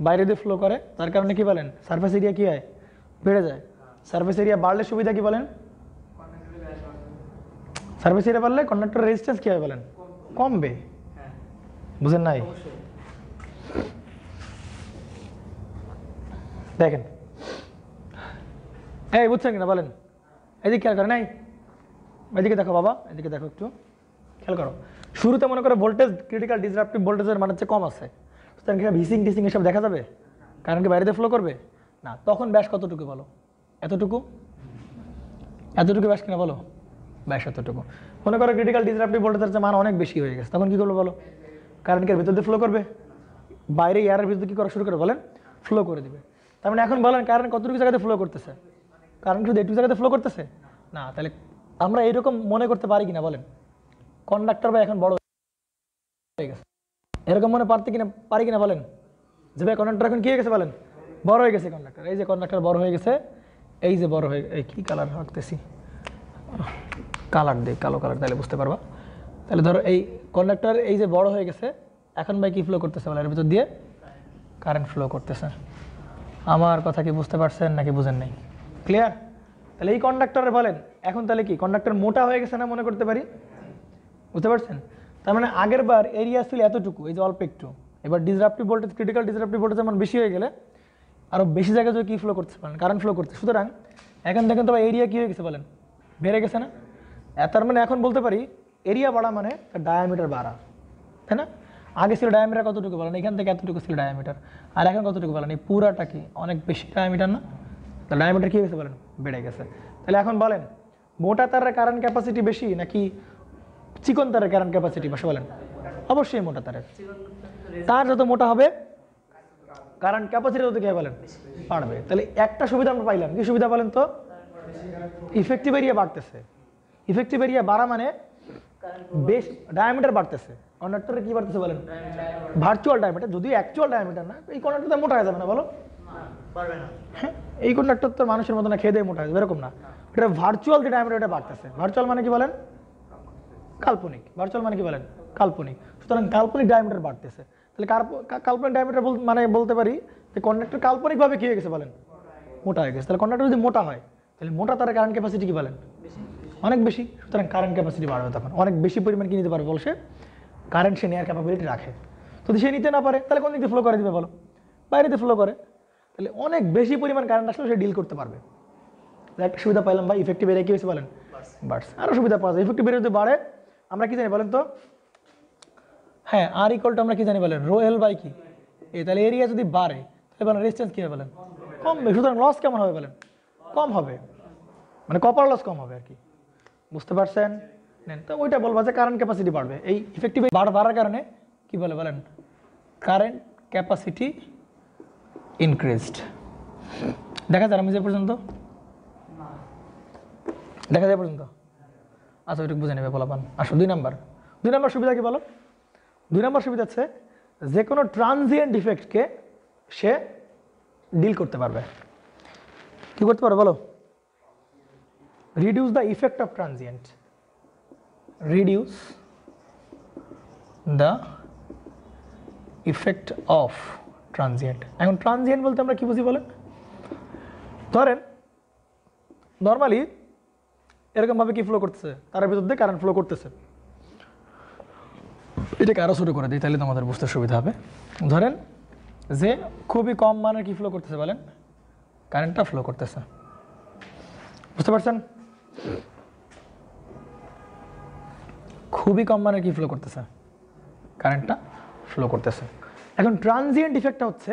বাইরে দিয়ে ফ্লো করে। তার কারণে কি বলেন? সারফেস এরিয়া কি হয়? বেড়ে যায়। সারফেস এরিয়া বাড়লে সুবিধা কি বলেন? সারফেস এরিয়া বাড়লে কন্ডাক্টর রেজিস্ট্যান্স কি হয় বলেন? কমবে। বুঝেন নাই? দেখেন, এই বুঝছেন কিনা বলেন? এদিকে খেয়াল করে নাই, এদিকে দেখো বাবা, এদিকে দেখো, একটু খেয়াল করো। শুরুতে মনে করো ভোল্টেজ ক্রিটিক্যাল ডিসরাপটিভ ভোল্টেজের মান হচ্ছে কম আছে, সুতরাং হিসিং টিসিং এসব দেখা যাবে। কারণ কি বাইরে দিয়ে ফ্লো করবে, না, তখন ব্যাস কতটুকু বলো? এতটুকু, এতটুকু ব্যাস কিনা বলো? ব্যাস এতটুকু। মনে করো ক্রিটিক্যাল ডিসরাপটিভ ভোল্টেজের মান অনেক বেশি হয়ে গেছে, তখন কি করবো বলো? কারেন্ট এর ভিতর দিয়ে ফ্লো করবে, বাইরে এয়ারের ভিতরে কি করা শুরু করে বলেন? ফ্লো করে দিবে। তার মানে এখন বলেন কারেন্ট কতটুকু জায়গাতে ফ্লো করতেছে? কারেন্ট শুধু একটু জায়গাতে ফ্লো করতেছে না। তাহলে আমরা এরকম মনে করতে পারি কিনা বলেন? কন্ডাক্টর বা এখন বড় হয়ে গেছে, এরকম মনে পারি কিনা বলেন? যে ভাই কন্ডাক্টর এখন কি হয়ে গেছে বলেন? বড় হয়ে গেছে কন্ডাক্টর। এই যে কন্ডাক্টর বড় হয়ে গেছে, এই যে বড় হয়ে, এই কি কালার রাখতেছি, কালার দিই, কালো কালার, তাহলে বুঝতে পারবা। তাহলে ধরো এই কন্ডাক্টর এই যে বড় হয়ে গেছে, এখন ভাই কি ফ্লো করতেছে বলে? এর ভিতর দিয়ে কারেন্ট ফ্লো করতেছে। আমার কথা কি বুঝতে পারছেন নাকি বুঝেন নাই? ক্লিয়ার? তাহলে এই কন্ডাক্টরে বলেন এখন তাহলে কি কন্ডাক্টর মোটা হয়ে গেছে না মনে করতে পারি? বুঝতে পারছেন? তার মানে আগের বার এরিয়া ছিল এতটুকু, এই যে অল্প একটু, এবার disruptive voltage, critical disruptive voltage যেমন বেশি হয়ে গেলে আরও বেশি জায়গায় কি ফ্লো করতে পারেন? কারেন্ট ফ্লো করতে। সুতরাং এখন দেখেন তো এরিয়া কি হয়ে গেছে বলেন? বেড়ে গেছে না? তার মানে এখন বলতে পারি এরিয়া বাড়া মানে ডায়ামিটার বাড়া, তাই না? আগে ছিল ডায়ামিটার কতটুকু বলেন? এখান থেকে এতটুকু ছিল ডায়ামিটার, আর এখন কতটুকু বলেন? এই পুরাটা কি অনেক বেশি ডায়ামিটার না? তাহলে ডায়ামিটার কী হয়েছে বলেন? বেড়ে গেছে। তাহলে এখন বলেন মোটা তারের কারেন্ট ক্যাপাসিটি বেশি নাকি চিকন তারের কারেন্ট ক্যাপাসিটি বেশি বলেন? অবশ্যই মোটা তারের। তার যত মোটা হবে কারেন্ট ক্যাপাসিটি তত কি বলেন? বাড়বে। তাহলে একটা সুবিধা আমরা পাইলাম, কি সুবিধা বলেন তো? ইফেক্টিভ এরিয়া বাড়তেছে। ইফেক্টিভ এরিয়া বাড়া মানে বেশ ডায়ামিটার বাড়তেছে। কন্ডাক্টরে কি বাড়তেছে বলেন? ভার্চুয়াল ডায়ামিটার, যদিও অ্যাকচুয়াল ডায়ামিটার না। এই কন্ডাক্টরটা মোটা হয়ে যাবে না বলো? হ্যাঁ, এই কন্ডাক্টর তো মানুষের মতো না, খেয়ে দিয়ে মোটা হয়ে যাবে এরকম না। এটা ভার্চুয়াল যে ডায়ামিটার এটা বাড়তেছে। ভার্চুয়াল মানে কি বলেন? কাল্পনিক। ভার্চুয়াল মানে কি বলেন? কাল্পনিক। সুতরাং কাল্পনিক ডায়ামিটার বাড়তেছে। তাহলে কাল্পনিক ডায়ামিটার মানে বলতে পারি যে কন্ডাক্টর কাল্পনিকভাবে কি হয়ে গেছে বলেন? মোটা হয়ে গেছে। তাহলে কন্ডাক্টর যদি মোটা হয় তাহলে মোটা তারের কারেন্ট ক্যাপাসিটি কি বলেন? অনেক বেশি। সুতরাং কারেন্ট ক্যাপাসিটি বাড়বে, তখন অনেক বেশি পরিমাণ কি নিতে পারবে বলছে? কারেন্ট সে নেওয়ার ক্যাপাবিলিটি রাখে। যদি সে নিতে না পারে তাহলে কোন দিক দিয়ে ফ্লো করে দিবে বলো? বাইরেতে ফ্লো করে। তাহলে অনেক বেশি পরিমাণ কারেন্ট আসলে সে ডিল করতে পারবে। একটা সুবিধা পাইলাম ভাই, ইফেক্টিভ এরিয়া কি হয়েছে বলেন? বাড়ছে। আরও সুবিধা পাওয়া যায়। ইফেক্টিভ এরিয়া যদি বাড়ে আমরা কি জানি বলেন তো? হ্যাঁ, আর ইকুয়াল টু আমরা কি জানি বলেন? রো এল বাই কি এ। তাহলে এরিয়া যদি বাড়ে তাহলে বলেন রেজিস্ট্যান্স কি হবে বলেন? কমবে। সুতরাং লস কেমন হবে বলেন? কম হবে, মানে কপার লস কম হবে আর কি। বুঝতে পারছেন? নেন তো ওইটা বলবো যে কারেন্ট ক্যাপাসিটি বাড়বে। এই ইফেক্টিভ বাড়ার কারণে কি বলে বলেন? Current capacity increased. দেখা যায় আমি যে পর্যন্ত দেখা যায় পর্যন্ত। আচ্ছা, ওইটুকু বুঝে নেবে বলাবান। আসো 2 নাম্বার। 2 নাম্বার সুবিধা কি বলো? 2 নাম্বার সুবিধা হচ্ছে যে কোনো ট্রানজিয়েন্ট ডিফেক্টকে সে ডিল করতে পারবে। কি করতে পারবে বলো? Reduce the effect of transient. Reduce the effect of transient. এখন ট্রানজিয়েন্ট বলতে আমরা কি বুঝি বলেন? ধরেন নর্মালি এরকমভাবে কি ফ্লো করতেছে, তার ভিতর দিয়ে কারেন্ট ফ্লো করতেছে। এটাকে আরও শুরু করে দিই তাহলে তোমাদের বুঝতে সুবিধা হবে। ধরেন যে খুবই কম মানের কি ফ্লো করতেছে বলেন? কারেন্টটা ফ্লো করতেছে। বুঝতে পারছেন? খুবই কম মানের কি ফ্লো করতেছে? কারেন্টটা ফ্লো করতেছে। এখন ট্রানজিয়েন্ট ইফেক্টটা হচ্ছে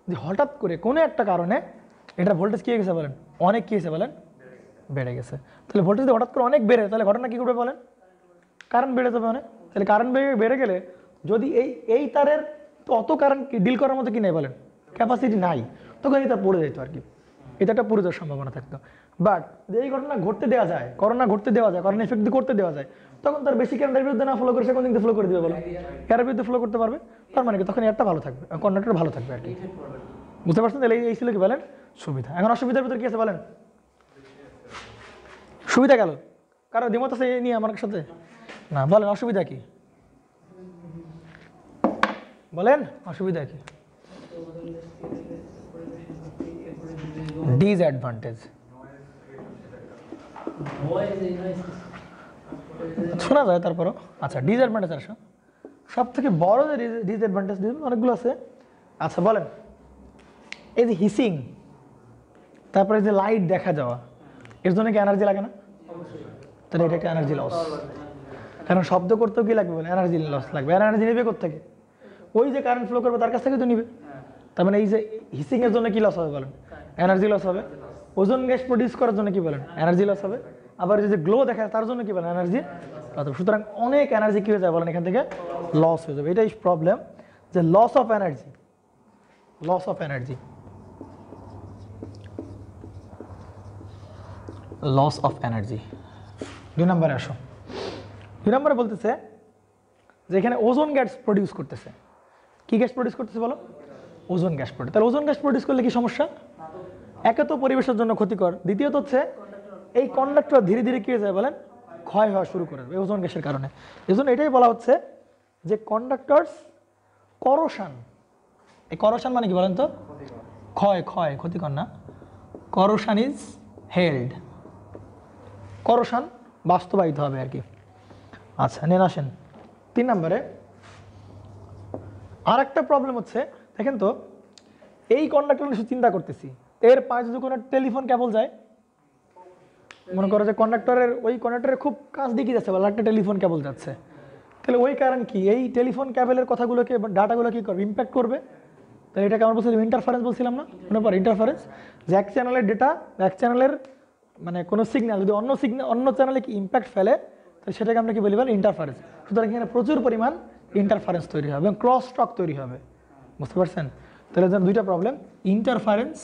যে হঠাৎ করে কোনো একটা কারণে এটার ভোল্টেজ কী হয়ে গেছে বলেন? অনেক কী হয়েছে বলেন? বেড়ে গেছে। তাহলে ভোল্টেজ যদি হঠাৎ করে অনেক বেড়ে তাহলে ঘটনা কী করবে বলেন? কারেন্ট বেড়ে যাবে অনেক। তাহলে কারেন্ট বেড়ে গেলে যদি এই তারের তো অত কারেন্ট ডিল করার মতো কি নেই বলেন? ক্যাপাসিটি নাই, তখন এটা পড়ে যেত আর কি। এটা একটা পড়ে যাওয়ার সম্ভাবনা থাকতো। বাট এই ঘটনা ঘটতে দেওয়া যায়, করোনা ঘটতে দেওয়া যায়, করোনা ইফেক্ট করতে দেওয়া যায়, তখন তার বেশি কারেন্টের বিরুদ্ধে না ফ্লো করে সে কোন দিক দিয়ে ফ্লো করে দিবে বলো? এর বিরুদ্ধে ফ্লো করতে পারবে। তার মানে কি তখন এরটা ভালো থাকবে, কন্ডাক্টর ভালো থাকবে আর কি। বুঝতে পারছেন? তাহলে এই ছিল কি বলেন সুবিধা। এখন অসুবিধার ভিতরে কি আছে বলেন? সুবিধা গেল কারো দ্বিমত আছে এই নিয়ে আমার সাথে? না, বলেন অসুবিধা কি বলেন? অসুবিধা কি? ডিসঅ্যাডভান্টেজ শোনা যায় তারপরও। আচ্ছা, ডিসঅ্যাডভান্টেজ আসো। সব থেকে বড় যে ডিসঅ্যাডভান্টেজ অনেকগুলো আছে। আচ্ছা বলেন, এই যে হিসিং, তারপরে যে লাইট দেখা যাওয়া, এর জন্য কি এনার্জি লাগে না? তাহলে এটা একটা এনার্জি লস। কারণ শব্দ করতেও কি লাগবে বলে? এনার্জি লস লাগবে। এনার্জি নেবে কোথেকে? ওই যে কারেন্ট ফ্লো করবে তার কাছ থেকে তো নিবে। তার মানে এই যে হিসিং এর জন্য কি লস হবে বলেন? এনার্জি লস হবে। ওজোন গ্যাস প্রডিউস করার জন্য কি বলেন, এনার্জি লস হবে। আবার যে গ্লো দেখায় তার জন্য কি বলেন, এনার্জি লস হবে। সুতরাং অনেক এনার্জি কি হয়ে যায় বলেন, এখান থেকে লস হয়ে যাবে। এটাই প্রবলেম, যে loss of energy, loss of energy, loss of energy. 2 নম্বরে আসো। 2 নম্বরে বলতেছে যে এখানে ওজোন গ্যাস প্রডিউস করতেছে। কি গ্যাস প্রডিউস করতেছে বলো, ওজোন গ্যাস প্রডিউস। তাহলে ওজোন গ্যাস প্রডিউস করলে কি সমস্যা, একে তো পরিবেশের জন্য ক্ষতিকর, দ্বিতীয়ত হচ্ছে এই কন্ডাক্টর ধীরে ধীরে কি হয়ে যায় বলেন, ক্ষয় হওয়া শুরু করে দেবে ওজোন গ্যাসের কারণে। এই জন্য এটাই বলা হচ্ছে যে কন্ডাক্টরস করোশন। এই করোশন মানে কি বলেন তো, ক্ষয়, ক্ষয়, ক্ষতিকর না। করোশন ইজ হেল্ড, করোশন বাস্তবায়িত হবে আর কি। আচ্ছা নেন আসেন 3 নম্বরে। আর একটা প্রবলেম হচ্ছে, দেখেন তো এই কন্ডাক্টর নিয়ে চিন্তা করতেছি, এর পাশে যদি কোনো টেলিফোন কেবল যায়, মনে করো যে কন্ডাক্টরের ওই কন্ডাক্টরের খুব কাছ দিকে যাচ্ছে বলে একটা টেলিফোন কেবল যাচ্ছে, তাহলে ওই কারণ কি এই টেলিফোন কেবলের কথাগুলোকে, ডাটাগুলো কি করবে, ইম্প্যাক্ট করবে। তাহলে এটাকে আমরা বলছিলাম ইন্টারফারেন্স বলছিলাম না, মনে পড়ে ইন্টারফারেন্স, যে এক চ্যানেলের ডেটা, এক চ্যানেলের মানে কোনো সিগন্যাল যদি অন্য চ্যানেলে কি ইম্প্যাক্ট ফেলে, তাহলে সেটাকে আমরা কি বলি বল, ইন্টারফারেন্স। সুতরাং এখানে প্রচুর পরিমাণ ইন্টারফারেন্স তৈরি হবে এবং ক্রস টক তৈরি হবে, বুঝতে পারছেন। তাহলে দুইটা প্রবলেম, ইন্টারফারেন্স,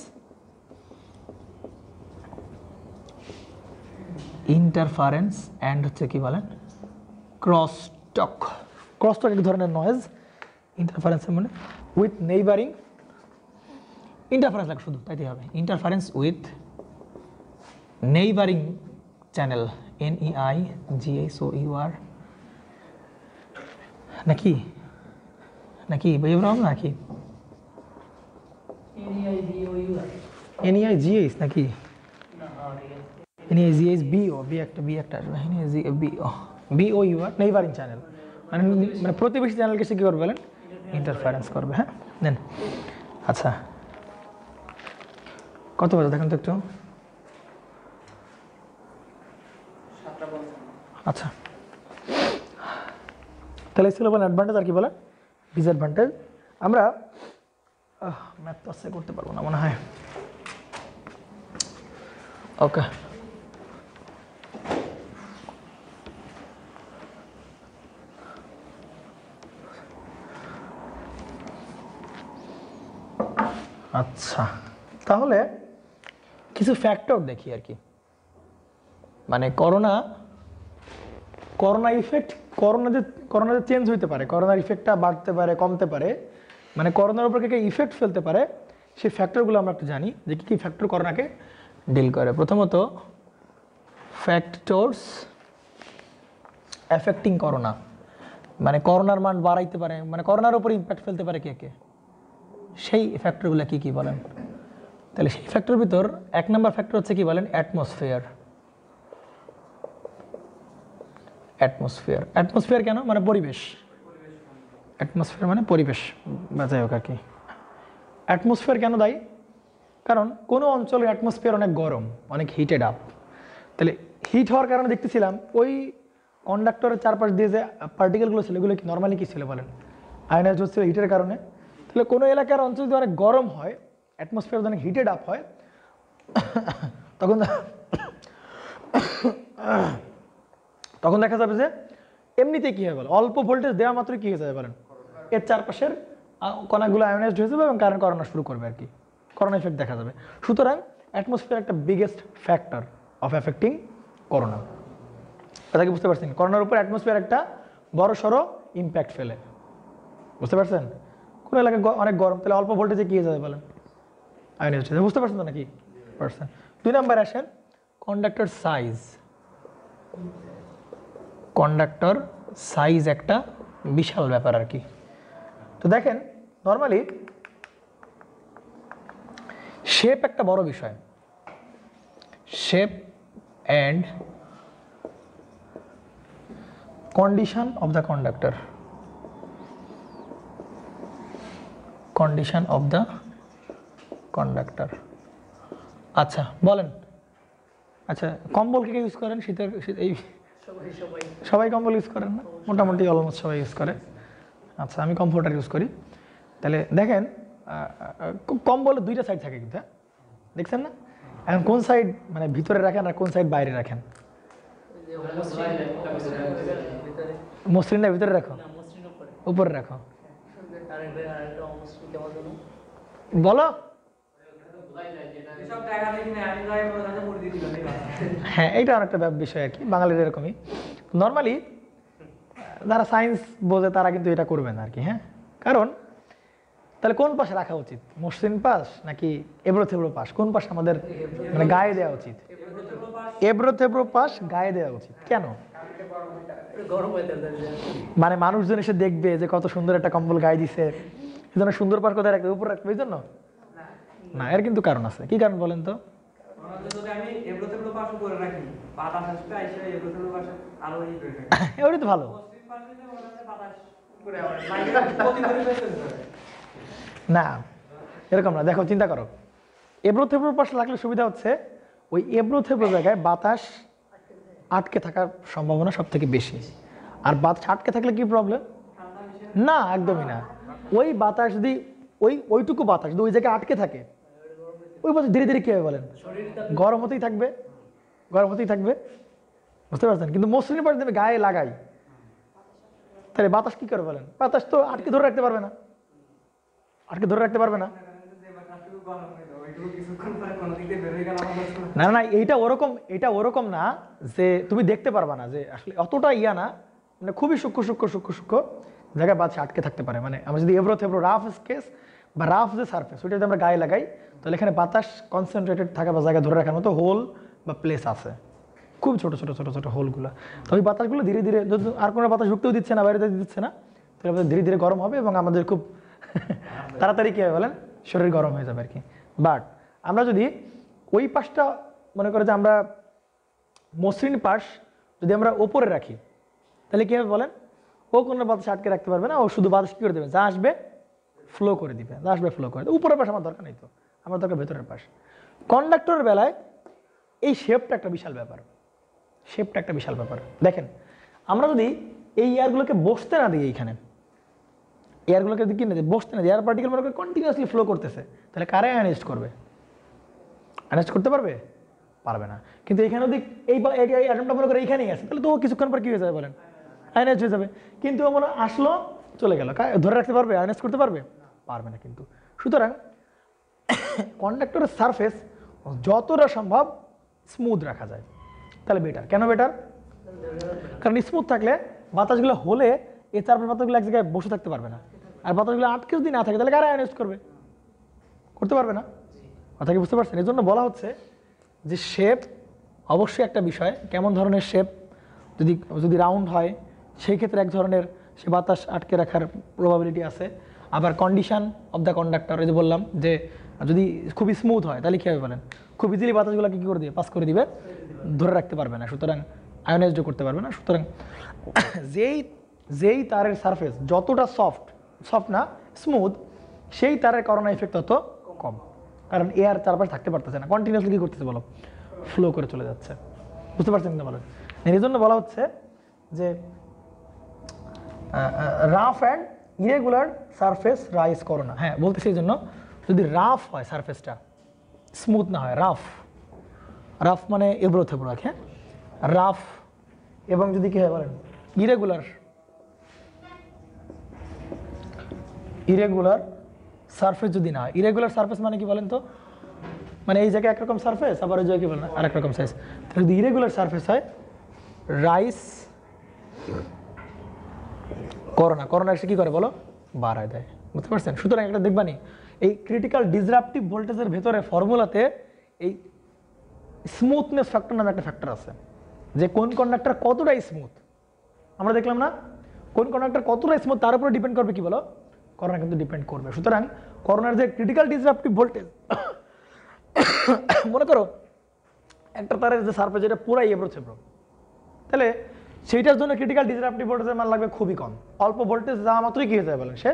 ইন্টারফারেন্স অ্যান্ড হচ্ছে কি বলেন, ক্রস টক। ক্রস টক এক ধরনের নয়েজ, ইন্টারফারেন্সের মানে উইথ নেইবারিং, ইন্টারফারেন্স লাগে শুধু তাইতেই হবে, interference with neighbouring channel, NEIGHOUR নাকি, নাকি বইব্রাম নাকি NEIGH নাকি, NEIGH BO, বি একটা আসবে, BOUR নেইবারিং চ্যানেল, মানে প্রতিবেশী চ্যানেলকে সে কী করবে বলেন, ইন্টারফারেন্স করবে। হ্যাঁ দেন আচ্ছা কত বাজে দেখেন তো একটু। আচ্ছা তাহলে ছিল বলেন অ্যাডভান্টেজ আর কি বলেন ডিসঅ্যাডভান্টেজ। আমরা ম্যাথ তো আজকে করতে পারবো না মনে হয়। ওকে আচ্ছা তাহলে কিছু ফ্যাক্টর দেখি আর কি, মানে করোনা ইফেক্ট, করোনা যে চেঞ্জ হইতে পারে, করোনার ইফেক্টটা বাড়তে পারে কমতে পারে, মানে করোনার উপর কে ইফেক্ট ফেলতে পারে, সেই ফ্যাক্টরগুলো আমরা একটু জানি যে কী কী ফ্যাক্টর করোনাকে ডিল করে। প্রথমত ফ্যাক্টরস অ্যাফেক্টিং করোনা, মানে করোনার মান বাড়াইতে পারে, মানে করোনার উপর ইম্প্যাক্ট ফেলতে পারে কে কে, সেই ফ্যাক্টরগুলো কী কী বলেন। তাহলে সেই ফ্যাক্টর ভিতর 1 নম্বর ফ্যাক্টর হচ্ছে কি বলেন, অ্যাটমসফিয়ার। অ্যাটমসফিয়ার কেন, মানে পরিবেশ, অ্যাটমসফিয়ার মানে পরিবেশ বাজায় হোক আর কি। অ্যাটমসফিয়ার কেন দায়ী, কারণ কোনো অঞ্চলের অ্যাটমসফিয়ার অনেক গরম, অনেক হিটেড আপ, তাহলে হিট হওয়ার কারণে দেখতেছিলাম ওই কন্ডাক্টরের চারপাশ দিয়ে যে পার্টিকেলগুলো ছিল এগুলো কি নর্মালি কী ছিল বলেন, আয়নাইজ হচ্ছিল হিটের কারণে। তাহলে কোনো এলাকার অঞ্চল যদি অনেক গরম হয়, অ্যাটমসফিয়ার অনেক হিটেড আপ হয়, তখন দেখা যাবে যে এমনিতে কী হয়ে গেল, অল্প ভোল্টেজ দেওয়া মাত্র কী হয়ে যাবে বলেন, এর চারপাশের কণাগুলো আয়োনাইজড হয়ে যাবে এবং কারেন্ট করোনা শুরু করবে আর কি, করোনা ইফেক্ট দেখা যাবে। সুতরাং অ্যাটমসফিয়ার একটা biggest factor of affecting corona. কথা কি বুঝতে পারছেন, করোনার উপর অ্যাটমসফিয়ার একটা বড় সড়ো ইম্প্যাক্ট ফেলে, বুঝতে পারছেন। কোনো এলাকায় অনেক গরম, তাহলে অল্প ভোল্টেজে কী হয়ে যাবে বলেন, আয়োনাইজড হয়ে যাবে, বুঝতে পারছেন তো নাকি পারছেন। 2 নম্বর আসেন কন্ডাক্টর সাইজ। কন্ডাক্টর সাইজ একটা বিশাল ব্যাপার আর কি। তো দেখেন নর্মালি শেপ একটা বড় বিষয়, shape and condition of the conductor, condition of the conductor. আচ্ছা বলেন, আচ্ছা কম্বল কে ইউজ করেন শীতের, এই সবাই কম্বল ইউজ করেন না, মোটামুটি অলমোস্ট সবাই ইউজ করে। আচ্ছা আমি কমফোর্টার ইউজ করি। তাহলে দেখেন কম্বলের 2টা সাইড থাকে কিন্তু, দেখছেন না? এখন কোন সাইড মানে ভিতরে রাখেন আর কোন সাইড বাইরে রাখেন? মসৃণটা ভিতরে রাখো, উপরে রাখো, বলো। হ্যাঁ, এইটা অনেকটা বিষয় আর কি, বাঙালির এরকমই নর্মালি যারা সায়েন্স বোঝে তারা কিন্তু এটা করবে না আর কি। হ্যাঁ, কারণ তাহলে কোন পাশে রাখা উচিত, মসৃণ পাশ নাকি এবড়ো থেবড়ো পাশ? কোন পাশ আমাদের মানে গায়ে দেওয়া উচিত? এবড়ো থেবড়ো পাশ গায়ে দেওয়া উচিত। কেন? মানে মানুষজন এসে দেখবে যে কত সুন্দর একটা কম্বল গায়ে দিছে, এই জন্য সুন্দর পাশ কোথায় রাখবে? উপর রাখবে এই জন্য না, এর কিন্তু কারণ আছে। কি কারণ বলেন তো? ওটাই তো ভালো না, এরকম না। দেখো, চিন্তা করো, এবড়ো থেবড়ো পাশে রাখলে সুবিধা হচ্ছে ওই এবড়ো থেবড়ো জায়গায় বাতাস আটকে থাকার সম্ভাবনা সব থেকে বেশি। আর বাতাস আটকে থাকলে কি প্রবলেম? না, একদমই না। ওই বাতাস যদি ওইটুকু বাতাস যদি ওই জায়গায় আটকে থাকে, ওই বাতাস ধীরে ধীরে কি হবে বলেন? গরম হতেই থাকবে, গরম হতেই থাকবে, বুঝতে পারছেন? কিন্তু মসৃণ পাশ যদি গায়ে লাগাই তাহলে বাতাস কি করে বলেন? বাতাস তো আটকে ধরে রাখতে পারবে না, আটকে ধরে রাখতে পারবে না। না না, এইটা ওরকম না যে তুমি দেখতে পারবা না, যে আসলে অতটা ইয়া না, মানে খুবই সূক্ষ্ম সূক্ষ্ম সূক্ষ্ম সূক্ষ্ম জায়গায় বাতাস আটকে থাকতে পারে। মানে আমরা যদি এবড়ো থেবড়ো রাফ স্কেচ বা রাফ যে সারফেস ওইটা যদি আমরা গায়ে লাগাই তাহলে এখানে বাতাস কনসেন্ট্রেটেড থাকা বা জায়গা ধরে রাখার মতো হোল বা প্লেস আছে, খুব ছোট ছোট ছোট ছোট হোলগুলো। তো ওই বাতাসগুলো ধীরে ধীরে, আর কোনো বাতাস ঢুকতেও দিচ্ছে না, বাইরে দিচ্ছে না, তাহলে আমাদের ধীরে ধীরে গরম হবে এবং আমাদের খুব তাড়াতাড়ি কী হবে বলেন? শরীর গরম হয়ে যাবে আর কি। বাট আমরা যদি ওই পাশটা মনে করে যে আমরা মসৃণ পাশ যদি আমরা ওপরে রাখি তাহলে কী হবে বলেন? ও কোনো বাতাস আটকে রাখতে পারবে না, ও শুধু বাতাস কী করে দেবে? যা আসবে ফ্লো করে দিবে, যা আসবে ফ্লো করে দেবে। উপরের পাশ আমার দরকার নেই, তো আমার দরকার ভেতরের পাশ। কন্ডাক্টরের বেলায় এই শেপটা একটা বিশাল ব্যাপার, শেপটা একটা বিশাল ব্যাপার। দেখেন, আমরা যদি এই এয়ারগুলোকে বসতে না দিই, এইখানে এয়ারগুলোকে যদি কিনে দিই বসতে না দিই, এয়ার পার্টিকেল মনে করে কন্টিনিউয়াসলি ফ্লো করতেছে, তাহলে কারে আয়নাইজড করবে? আয়নাইজড করতে পারবে? পারবে না। কিন্তু এখানে যদি এই অ্যাটমটা মনে করে এইখানেই আছে, তাহলে তো ও কিছুক্ষণ পর কী হয়ে যাবে বলেন? আয়নাইজড হয়ে যাবে। কিন্তু ও মনে আসলো চলে গেল, ধরে রাখতে পারবে? আয়নাইজড করতে পারবে? পারবে না। কিন্তু সুতরাং কন্ডাক্টরের সারফেস যতটা সম্ভব স্মুথ রাখা যায় তাহলে বেটার। কেন বেটার? কারণ স্মুথ থাকলে বাতাসগুলো হলে এই চারপাশ বাতাসগুলো এক জায়গায় বসে থাকতে পারবে না, আর বাতাসগুলো আটকে যদি না থাকে তাহলে কারা আয়নাইজ করবে? করতে পারবে না। কথা কি বুঝতে পারছেন? এই জন্য বলা হচ্ছে যে শেপ অবশ্যই একটা বিষয়, কেমন ধরনের শেপ। যদি রাউন্ড হয় সেই ক্ষেত্রে এক ধরনের সে বাতাস আটকে রাখার প্রবাবিলিটি আছে। আবার কন্ডিশন অফ দ্য কন্ডাক্টর, এই যে বললাম যে যদি খুবই স্মুথ হয় তাহলে কী হবে বলেন? খুব ইজিলি বাতাসগুলোকে কী করে দিবে? পাস করে দিবে, ধরে রাখতে পারবে না, সুতরাং আয়নাইজড করতে পারবে না। সুতরাং যেই তারের সারফেস যতটা সফট না স্মুথ, সেই তারের করোনা ইফেক্ট তত কম, কারণ এয়ার চারপাশে থাকতে পারতেছে না, কন্টিনিউয়াসলি কী করতেছে বলো? ফ্লো করে চলে যাচ্ছে। বুঝতে পারছেন না বলেন? এই জন্য বলা হচ্ছে যে rough and irregular surface rise করো না। হ্যাঁ, বলতেছি এই জন্য যদি রাফ হয় সারফেসটা, স্মুথ না হয়, রাফ মানে এবড়ো থেবড়ো, হ্যাঁ রাফ, এবং যদি কী হয় বলেন? ইরেগুলার সারফেস যদি না হয়। ইরেগুলার সারফেস মানে কি বলেন তো? মানে এই জায়গায় একরকম সারফেস, আবার ওই জায়গায় কি বলেন আরেক রকম সাইজ। তাহলে যদি ইরেগুলার সারফেস হয় রাইস করোনা এসে কী করে বলো? বাড়ায় দেয়। বুঝতে পারছেন? সুতরাং একটা দেখবানি এই ক্রিটিক্যাল ডিসরাপটিভ ভোল্টেজের ভেতরে ফর্মুলাতে এই স্মুথনেস ফ্যাক্টর নামে একটা ফ্যাক্টর আছে, যে কোন কন্ডাক্টর কতটাই স্মুথ আমরা দেখলাম না, কোন কন্ডাক্টর কতটা স্মুথ তার উপরে ডিপেন্ড করবে কি বলো? করোনা কিন্তু ডিপেন্ড করবে। সুতরাং করোনার যে ক্রিটিক্যাল ডিসরাপটিভ ভোল্টেজ, মনে করো একটা তারের যে সারফেস যেটা পুরাই এবড়ো থেবড়ো, তাহলে সেইটার জন্য ক্রিটিক্যাল ডিসরাপটিভ ভোল্টেজের মান লাগবে খুবই কম। অল্প ভোল্টেজ যাওয়া মাত্রই কী হয়ে যাবে বলেন? সে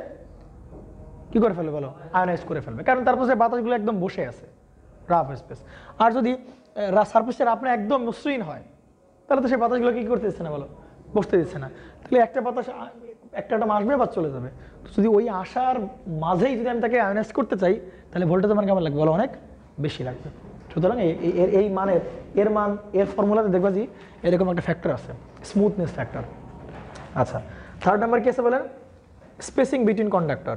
কী করে ফেলবে বলো? আয়নাইজ করে ফেলবে, কারণ তারপর সে বাতাসগুলো একদম বসে আছে, রাফ স্পেস। আর যদি সারফেসের আপনার একদম মসৃণ হয় তাহলে তো সে বাতাসগুলো কী করতে দিচ্ছে না বলো? বসতে দিচ্ছে না। তাহলে একটা বাতাস একটা আসবে বা চলে যাবে। তো যদি ওই আসার মাঝেই যদি আমি তাকে আয়নাইজ করতে চাই তাহলে ভোল্টেজের মান কেমন লাগবে বলো? অনেক বেশি লাগবে। সুতরাং এই মানের এর ফর্মুলাতে দেখবা যে এরকম একটা ফ্যাক্টর আছে, স্মুথনেস ফ্যাক্টর। আচ্ছা, থার্ড নাম্বার কি আছে বলেন? Spacing between conductor.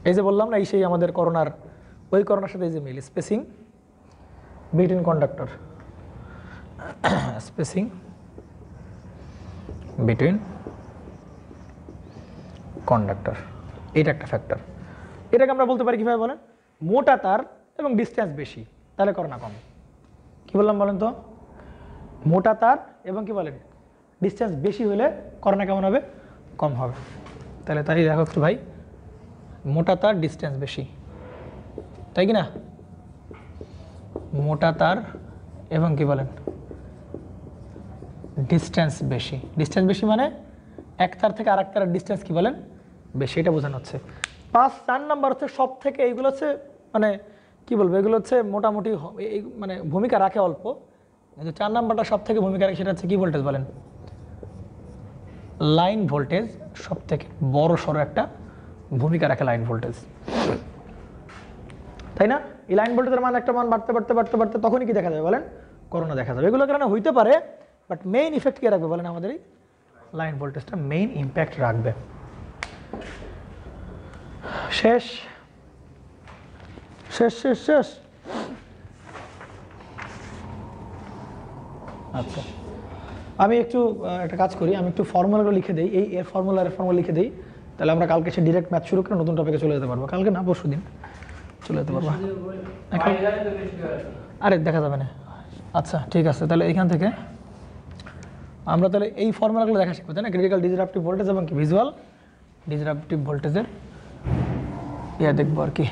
এই যে বললাম না, এই সেই আমাদের করোনার সাথে এই যে মিল, spacing between conductor, spacing between conductor, এটা একটা ফ্যাক্টর। এটাকে আমরা বলতে পারি কীভাবে বলেন? মোটা তার এবং ডিস্টেন্স বেশি, তাহলে করোনা কম। কি বললাম বলেন তো? মোটা তার এবং কি বলেন ডিস্টেন্স বেশি হলে করোনা কেমন হবে? কম হবে। তাহলে তাই দেখো একটু ভাই, মোটা তার ডিস্টেন্স বেশি, তাই কি না? মোটা তার এবং কি বলেন ডিস্টেন্স বেশি। ডিস্টেন্স বেশি মানে এক তার থেকে আরেক তারের ডিস্টেন্স কি বলেন? বেশি, এটা বোঝানো হচ্ছে। 4 নাম্বার হচ্ছে সব থেকে, এইগুলো হচ্ছে মানে কি বলবো, এগুলো হচ্ছে মোটামুটি মানে ভূমিকা রাখে অল্প, কিন্তু 4 নাম্বারটা সব থেকে ভূমিকা রাখে, সেটা হচ্ছে কি ভোল্টেজ বলেন? লাইন ভোল্টেজ সব থেকে বড় সড়ো একটা ভূমিকা রাখে লাইন ভোল্টেজ, তাই না? এই লাইন ভোল্টেজের মান একটা মান বাড়তে বাড়তে বাড়তে বাড়তে তখনই কি দেখা যাবে বলেন? করোনা দেখা যাবে। এগুলো কারণে হইতে পারে, বাট মেইন ইফেক্ট কে রাখবে বলেন? আমাদের এই লাইন ভোল্টেজটা মেইন ইম্প্যাক্ট রাখবে। শেষ শেষ শেষ শেষ আচ্ছা, আমি একটু একটা কাজ করি, আমি একটু ফর্মুলাগুলো লিখে দিই, এর ফর্মুলা লিখে দিই, তাহলে আমরা কালকে সে ডিরেক্ট ম্যাথ শুরু করে নতুন টপিকে চলে যেতে পারবো। কালকে না, পরশু দিন চলে যেতে পারবো। আরে দেখা যাবে না। আচ্ছা ঠিক আছে, তাহলে এখান থেকে আমরা তাহলে এই ফর্মুলাগুলো দেখা শিখবো, তাই না? ক্রিটিক্যাল ডিসরাপটিভ ভোল্টেজ এবং কি ভিজুয়াল ডিসরাপটিভ ভোল্টেজের দেখবো আর কি।